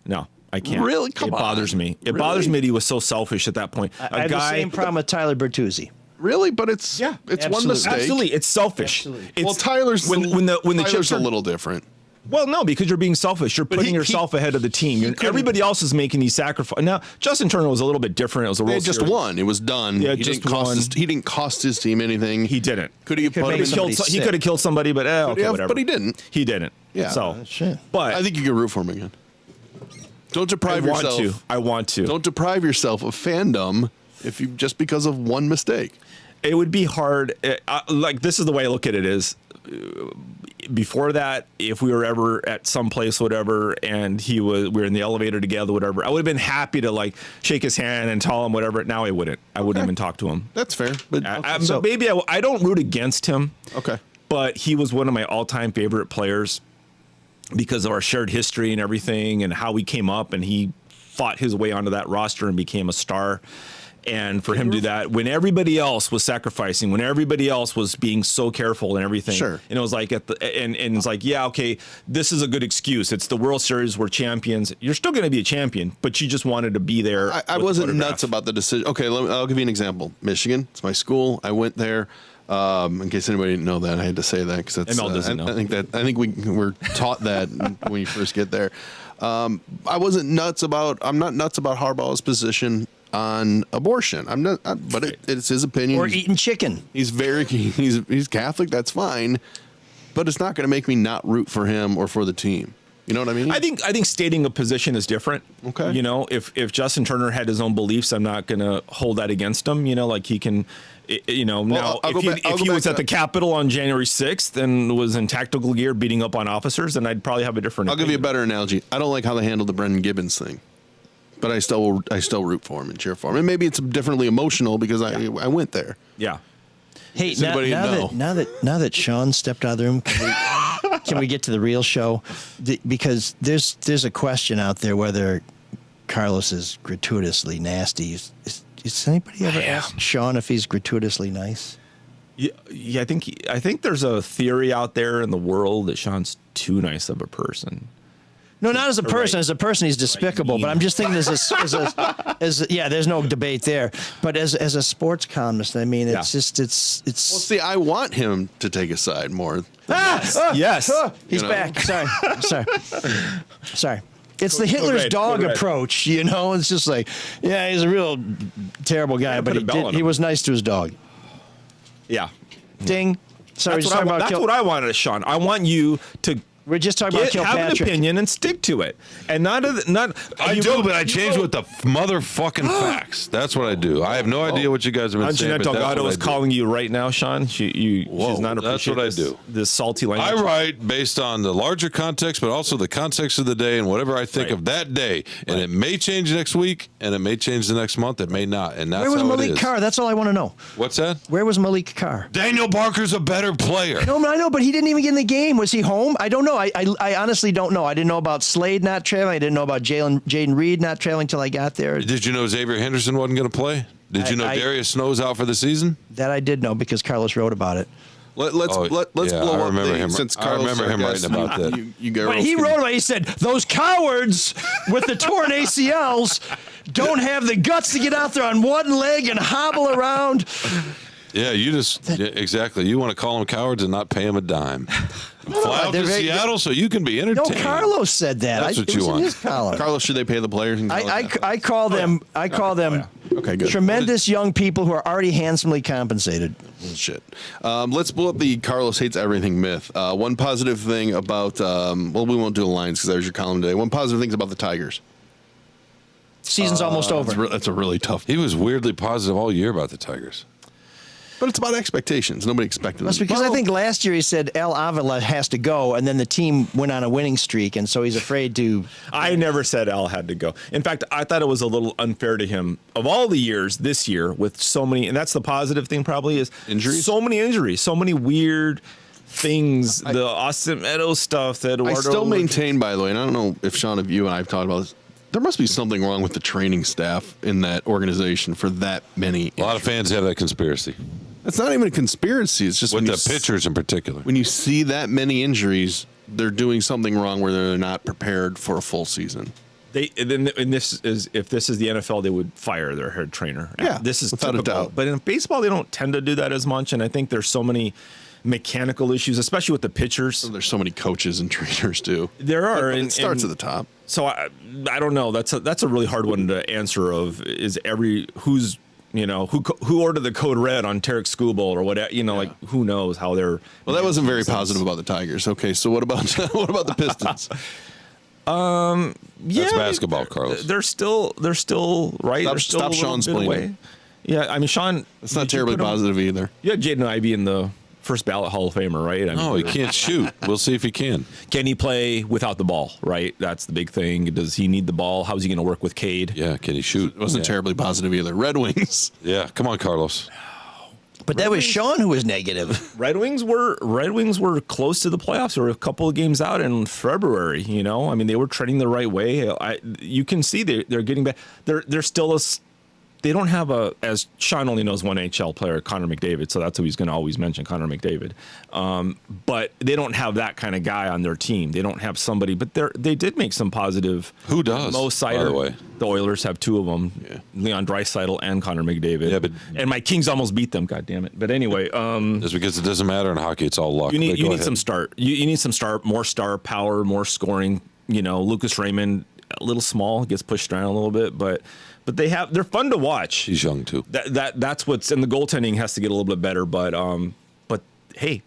No, I can't. Really? Come on. It bothers me. It bothers me that he was so selfish at that point. I have the same problem with Tyler Bertuzzi. Really? But it's one mistake. Absolutely, it's selfish. Absolutely. Well, Tyler's when the Tyler's chips a are little different. Well, no, because you're being selfish. You're putting yourself ahead of the team. Everybody else is making these sacrifices. Now, Justin Turner was a little bit different. It was a They World just Series. won. It was done. Yeah, he just didn't cost won. he didn't cost his team anything. He didn't. Could he have put him in? He could have killed somebody, but okay, have, whatever. but he didn't. He didn't. Yeah. So, shit. But I think you can root for him again. Don't deprive yourself. I want to. Don't deprive yourself of fandom if you just because of one mistake. It would be hard. Like, this is the way I look at it is, before that, if we were ever at some place, whatever, and we were in the elevator together, whatever, I would have been happy to like shake his hand and tell him whatever. Now I wouldn't. I wouldn't even talk to him. That's fair. But but maybe I don't root against him. Okay. But he was one of my all-time favorite players. because of our shared history and everything and how we came up, and he fought his way onto that roster and became a star. And for him to do that when everybody else was sacrificing, when everybody else was being so careful and everything, Sure. and it was like and it's like, yeah, okay, this is a good excuse. It's the World Series, we're champions. You're still going to be a champion, but you just wanted to be there. I wasn't nuts about the decision. Okay, I'll give you an example. Michigan, it's my school. I went there. In case anybody didn't know that, I had to say that because that's. ML doesn't know. I think we were taught that when you first get there. I'm not nuts about Harbaugh's position on abortion. I'm not, but it's his opinion. Or eating chicken. He's Catholic. That's fine, but it's not going to make me not root for him or for the team. You know what I mean? I think stating a position is different. Okay. You know, if Justin Turner had his own beliefs, I'm not going to hold that against him. You know, like he can. You know, now if he was at the Capitol on January 6th and was in tactical gear beating up on officers, then I'd probably have a different. I'll give you a better analogy. I don't like how they handled the Brendan Gibbons thing, but I still root for him and cheer for him. And maybe it's differently emotional because I went there. Yeah. Hey, Does anybody know? now that Sean stepped out of the room, can we get to the real show? Because there's a question out there whether Carlos is gratuitously nasty. Has anybody ever asked Sean if he's gratuitously nice? Yeah, I think there's a theory out there in the world that Sean's too nice of a person. No, not as a person. As a person, he's despicable. But I'm just thinking, there's no debate there. But as a sports columnist, I mean, it's just it's. Well, see, I want him to take a side more. Yes, he's back. Sorry. It's the Hitler's dog approach, you know. It's just like, yeah, he's a real terrible guy, but he was nice to his dog. Yeah. Ding. Sorry, that's what I wanted, Sean. I want you to. We're just talking about Kilpatrick. Have an opinion and stick to it, and not. I do, but I change with the motherfucking facts. That's what I do. I have no idea what you guys have been saying. Anjanette Delgado is calling you right now, Sean. She's not appreciating. That's what I do. This salty language. I write based on the larger context, but also the context of the day and whatever I think of that day. And it may change next week, and it may change the next month. It may not, and that's Where was how Malik it is. Carr? That's all I want to know. What's that? Where was Malik Carr? Daniel Barker's a better player. No, I know, but he didn't even get in the game. Was he home? I don't know. I honestly don't know. I didn't know about Slade not traveling. I didn't know about Jaden Reed not traveling until I got there. Did you know Xavier Henderson wasn't going to play? Did you know Darius Snow's out for the season? That I did know because Carlos wrote about it. Let's blow up him. Since I remember him writing about that. But he wrote about it. He said, those cowards with the torn ACLs don't have the guts to get out there on one leg and hobble around. Yeah, exactly. You want to call them cowards and not pay them a dime. Fly out to Seattle so you can be entertained. No, Carlos said that. That's what you want. Carlos, should they pay the players? I call them. Okay, good. Tremendous young people who are already handsomely compensated. Shit. Let's blow up the Carlos hates everything myth. One positive thing about we won't do the Lions because there's your column today. One positive thing about the Tigers. Season's almost over. That's a really tough. He was weirdly positive all year about the Tigers. But it's about expectations. Nobody expected That's them. because I think last year he said El Avila has to go, and then the team went on a winning streak, and so he's afraid to. I never said El had to go. In fact, I thought it was a little unfair to him. Of all the years this year, with so many, and that's the positive thing probably is injuries. So many injuries, so many weird things. The Austin Meadows stuff. That Eduardo I still maintain, by the way, and I don't know if Sean, if you and I have talked about this. There must be something wrong with the training staff in that organization for that many. A lot of fans have that conspiracy. It's not even a conspiracy. It's just with the pitchers in particular. When you see that many injuries, they're doing something wrong where they're not prepared for a full season. If this is the NFL, they would fire their head trainer. Yeah, this is without typical. a doubt. But in baseball, they don't tend to do that as much, and I think there's so many mechanical issues, especially with the pitchers. There's so many coaches and trainers too. There are. But it starts at the top. So I don't know. That's a really hard one to answer. Who ordered the code red on Tarek Skubal or whatever, like who knows how they're. Well, that wasn't very positive about the Tigers. Okay, so what about the Pistons? That's basketball, Carlos. They're still right. Stop Sean's away. Yeah, I mean Sean. It's not terribly positive either. Yeah, Jaden Ivey in the first ballot Hall of Famer, right? No, he can't shoot. We'll see if he can. Can he play without the ball, right? That's the big thing. Does he need the ball? How's he going to work with Cade? Yeah, can he shoot? It wasn't terribly positive either. Red Wings. Yeah, come on, Carlos. But that was Sean who was negative. Red Wings were close to the playoffs. They were a couple of games out in February. You know, I mean, they were trending the right way. You can see they're getting back. They're still they don't have as Sean only knows one NHL player, Connor McDavid, so that's who he's going to always mention, Connor McDavid. But they don't have that kind of guy on their team. They don't have somebody, but they did make some positive. Who does? Mo Seider, by the way. The Oilers have two of them, Leon Draisaitl and Connor McDavid. Yeah, but and my Kings almost beat them. God damn it! But anyway, just because it doesn't matter in hockey, it's all luck. You need some start. You need some start, more star power, more scoring. You know, Lucas Raymond, a little small, gets pushed around a little bit, but they're fun to watch. He's young too. That's what's, and the goaltending has to get a little bit better. But hey,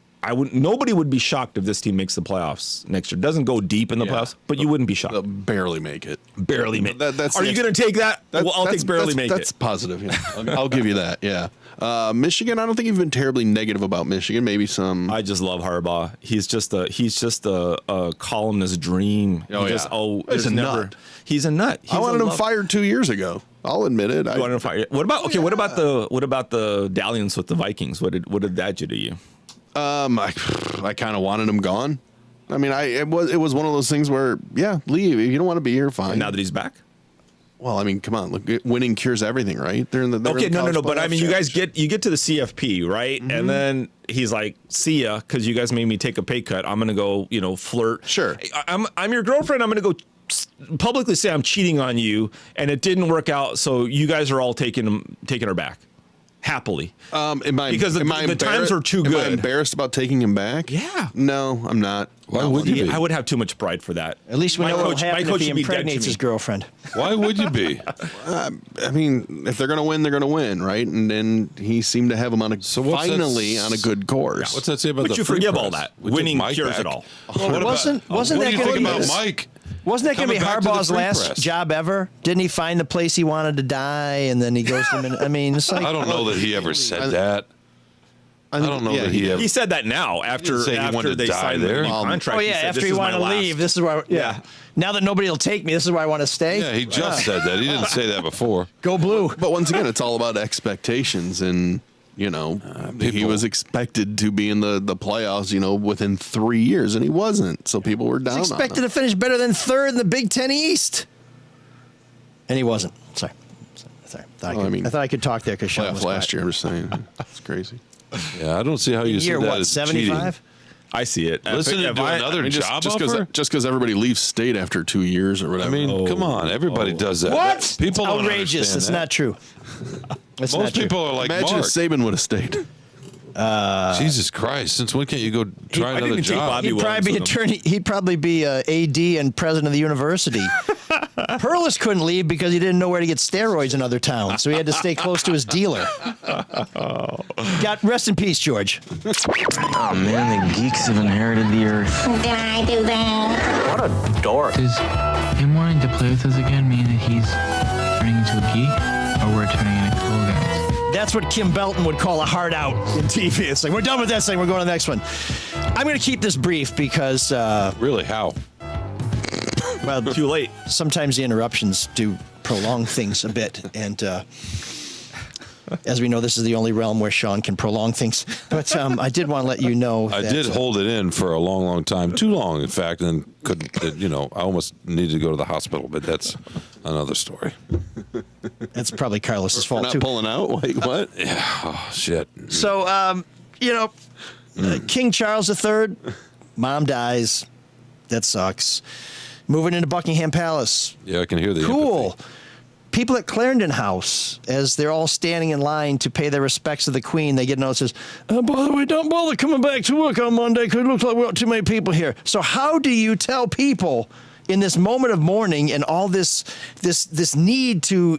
nobody would be shocked if this team makes the playoffs next year. Doesn't go deep in the playoffs, but you wouldn't be shocked. They'll barely make it. Barely make. That's Are you going to take that? Well, I'll take barely make it. That's positive. Yeah. I'll give you that. Yeah. Michigan, I don't think you've been terribly negative about Michigan. Maybe some. I just love Harbaugh. He's just a columnist dream. He's a nut. He's a nut. I wanted him fired 2 years ago. I'll admit it. You wanted him fired. What about the dalliance with the Vikings? What did that do to you? I kind of wanted him gone. I mean, it was one of those things where leave if you don't want to be here. Fine. And now that he's back. Well, I mean, come on, look, winning cures everything, right? They're in the no. But I mean, you guys get to the CFP, right? Mm-hmm. And then he's like, "See ya," because you guys made me take a pay cut. I'm gonna go, flirt. Sure. I'm your girlfriend. I'm gonna go publicly say I'm cheating on you, and it didn't work out. So you guys are all taking her back. Happily. Because the times are too good. Am I embarrassed about taking him back? Yeah. No, I'm not. Why would you be? I would have too much pride for that. At least we know what will happen if he impregnates his girlfriend. Why would you be? I mean, if they're going to win, they're going to win, right? And then he seemed to have him on a good course. Yeah, what's that say about but you forgive all that. Winning cures it all. Well, wasn't what that do you think about Mike? Wasn't that going to be Harbaugh's last job ever? Didn't he find the place he wanted to die, and then he goes to I mean, it's like, I don't know that he ever said that. I don't know that he ever. He said that now after he wanted to die there. Contract. Oh yeah, after he wanted to leave. This is where. Yeah. Now that nobody will take me, this is where I want to stay. Yeah, he just said that. He didn't say that before. Go blue. But once again, it's all about expectations, and he was expected to be in the playoffs, within 3 years, and he wasn't. So people were down. He's expected to finish better than third in the Big Ten East, and he wasn't. Sorry. I thought I could talk there because Sean was last year. I'm just saying, it's crazy. Yeah, I don't see how you see that as 75. I see it. Listen to another job just because everybody leaves state after 2 years or whatever. I mean, come on, everybody does that. What? People it's outrageous. It's not true. Most people are like, imagine Mark. if Saban would have stayed. Jesus Christ! Since when can't you go try another job? He'd probably be attorney. He'd probably be AD and president of the university. Perlis couldn't leave because he didn't know where to get steroids in other towns, so he had to stay close to his dealer. Rest in peace, George. Oh man, the geeks have inherited the earth. Did I do that? What a dork. Does him wanting to play with us again mean that he's turning into a geek, or we're turning into cool guys? That's what Kim Belton would call a hard out in TV. It's like, we're done with this thing. We're going to the next one. I'm going to keep this brief because... really, how? Well, too late. Sometimes the interruptions do prolong things a bit. And as we know, this is the only realm where Sean can prolong things. But I did want to let you know I that, did hold it in for a long, long time. Too long, in fact, and couldn't, I almost needed to go to the hospital, but that's another story. That's probably Carlos's fault, not too. Pulling out? Wait, what? Yeah. Oh, shit. So, King Charles III, mom dies. That sucks. Moving into Buckingham Palace. Yeah, I can hear the Cool. empathy. People at Clarendon House, as they're all standing in line to pay their respects to the Queen, they get a note that says, by the way, don't bother coming back to work on Monday because it looks like we've got too many people here. So how do you tell people in this moment of mourning and all this need to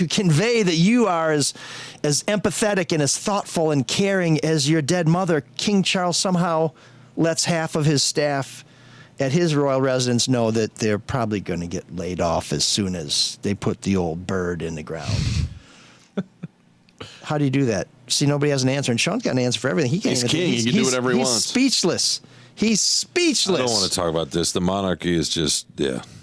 convey that you are as empathetic and as thoughtful and caring as your dead mother? King Charles somehow lets half of his staff at his royal residence know that they're probably going to get laid off as soon as they put the old bird in the ground. How do you do that? See, nobody has an answer, and Sean's got an answer for everything. He's king. He can do whatever he wants. Speechless. He's speechless. I don't want to talk about this. The monarchy is just,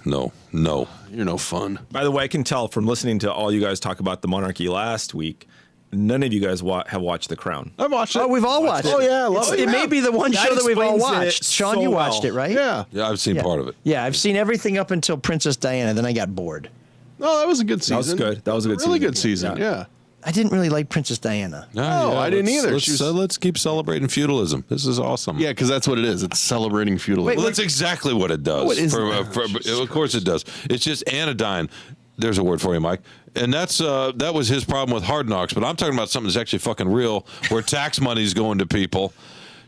no. You're no fun. By the way, I can tell from listening to all you guys talk about the monarchy last week, none of you guys have watched The Crown. I've watched it. Oh, we've all watched it. Oh yeah, I love it. It may be the one That show that we've all explains it watched. Sean, so you watched well. it, right? Yeah. Yeah, I've seen part of it. Yeah, I've seen everything up until Princess Diana. Then I got bored. No, that was a good season. That was good. That was a good really season. good season. Yeah. I didn't really like Princess Diana. No, I didn't either. Let's keep celebrating feudalism. This is awesome. Yeah, because that's what it is. It's celebrating feudalism. Well, that's exactly what it does. What is of course it does. It's just anodyne. There's a word for you, Mike. And that was his problem with Hard Knocks. But I'm talking about something that's actually fucking real, where tax money's going to people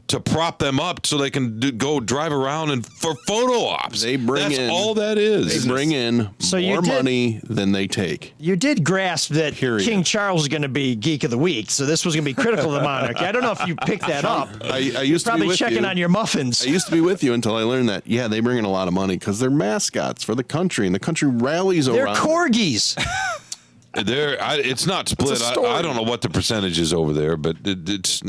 to prop them up so they can go drive around and for photo ops. That's all that is. They bring in more money than they take. You did grasp that King Charles is going to be Geek of the Week, so this was going to be critical of the monarchy. I don't know if you picked that up. I used to probably be with checking you. on your muffins. I used to be with you until I learned that, yeah, they bring in a lot of money because they're mascots for the country, and the country rallies They're around. corgis. It's not split. It's a story. I don't know what the percentage is over there, but it's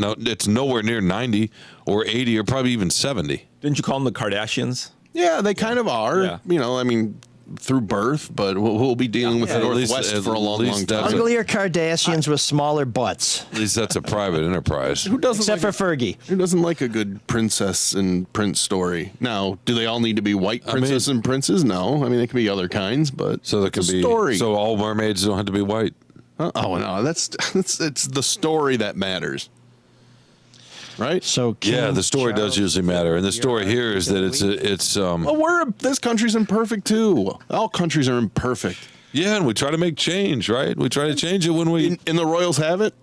nowhere near 90 or 80 or probably even 70. Didn't you call them the Kardashians? Yeah, they kind of are. Yeah. You know, I mean, through birth, but we'll be dealing with the Northwest for a long time. Uglier Kardashians with smaller butts. At least that's a private enterprise. Who doesn't Except for Fergie. Who doesn't like a good princess and prince story? Now, do they all need to be white princesses and princes? No. I mean, they can be other kinds, but So there could be story. So all mermaids don't have to be white. Oh no, it's the story that matters, right? So Yeah, the story does usually matter, and the story here is that it's Well, this country's imperfect too. All countries are imperfect. Yeah, and we try to make change, right? We try to change it when we and the royals have it.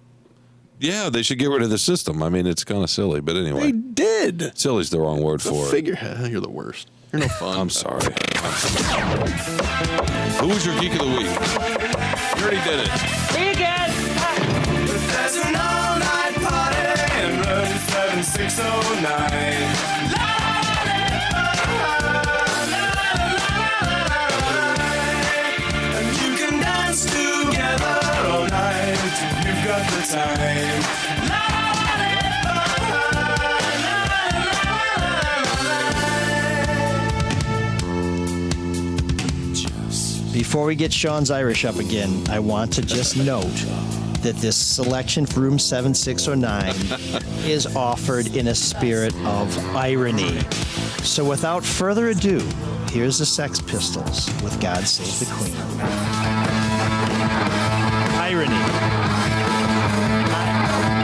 Yeah, they should get rid of the system. I mean, it's kind of silly, but anyway, They did. silly's the wrong word for it. Figurehead, you're the worst. You're no fun. I'm sorry. Who was your geek of the week? You already did it. There's an all-night party in room 7609. And you can dance together all night if you've got the time. Before we get Sean's Irish up again, I want to just note that this selection for room 7609 is offered in a spirit of irony. So without further ado, here's the Sex Pistols with God Save the Queen. Irony.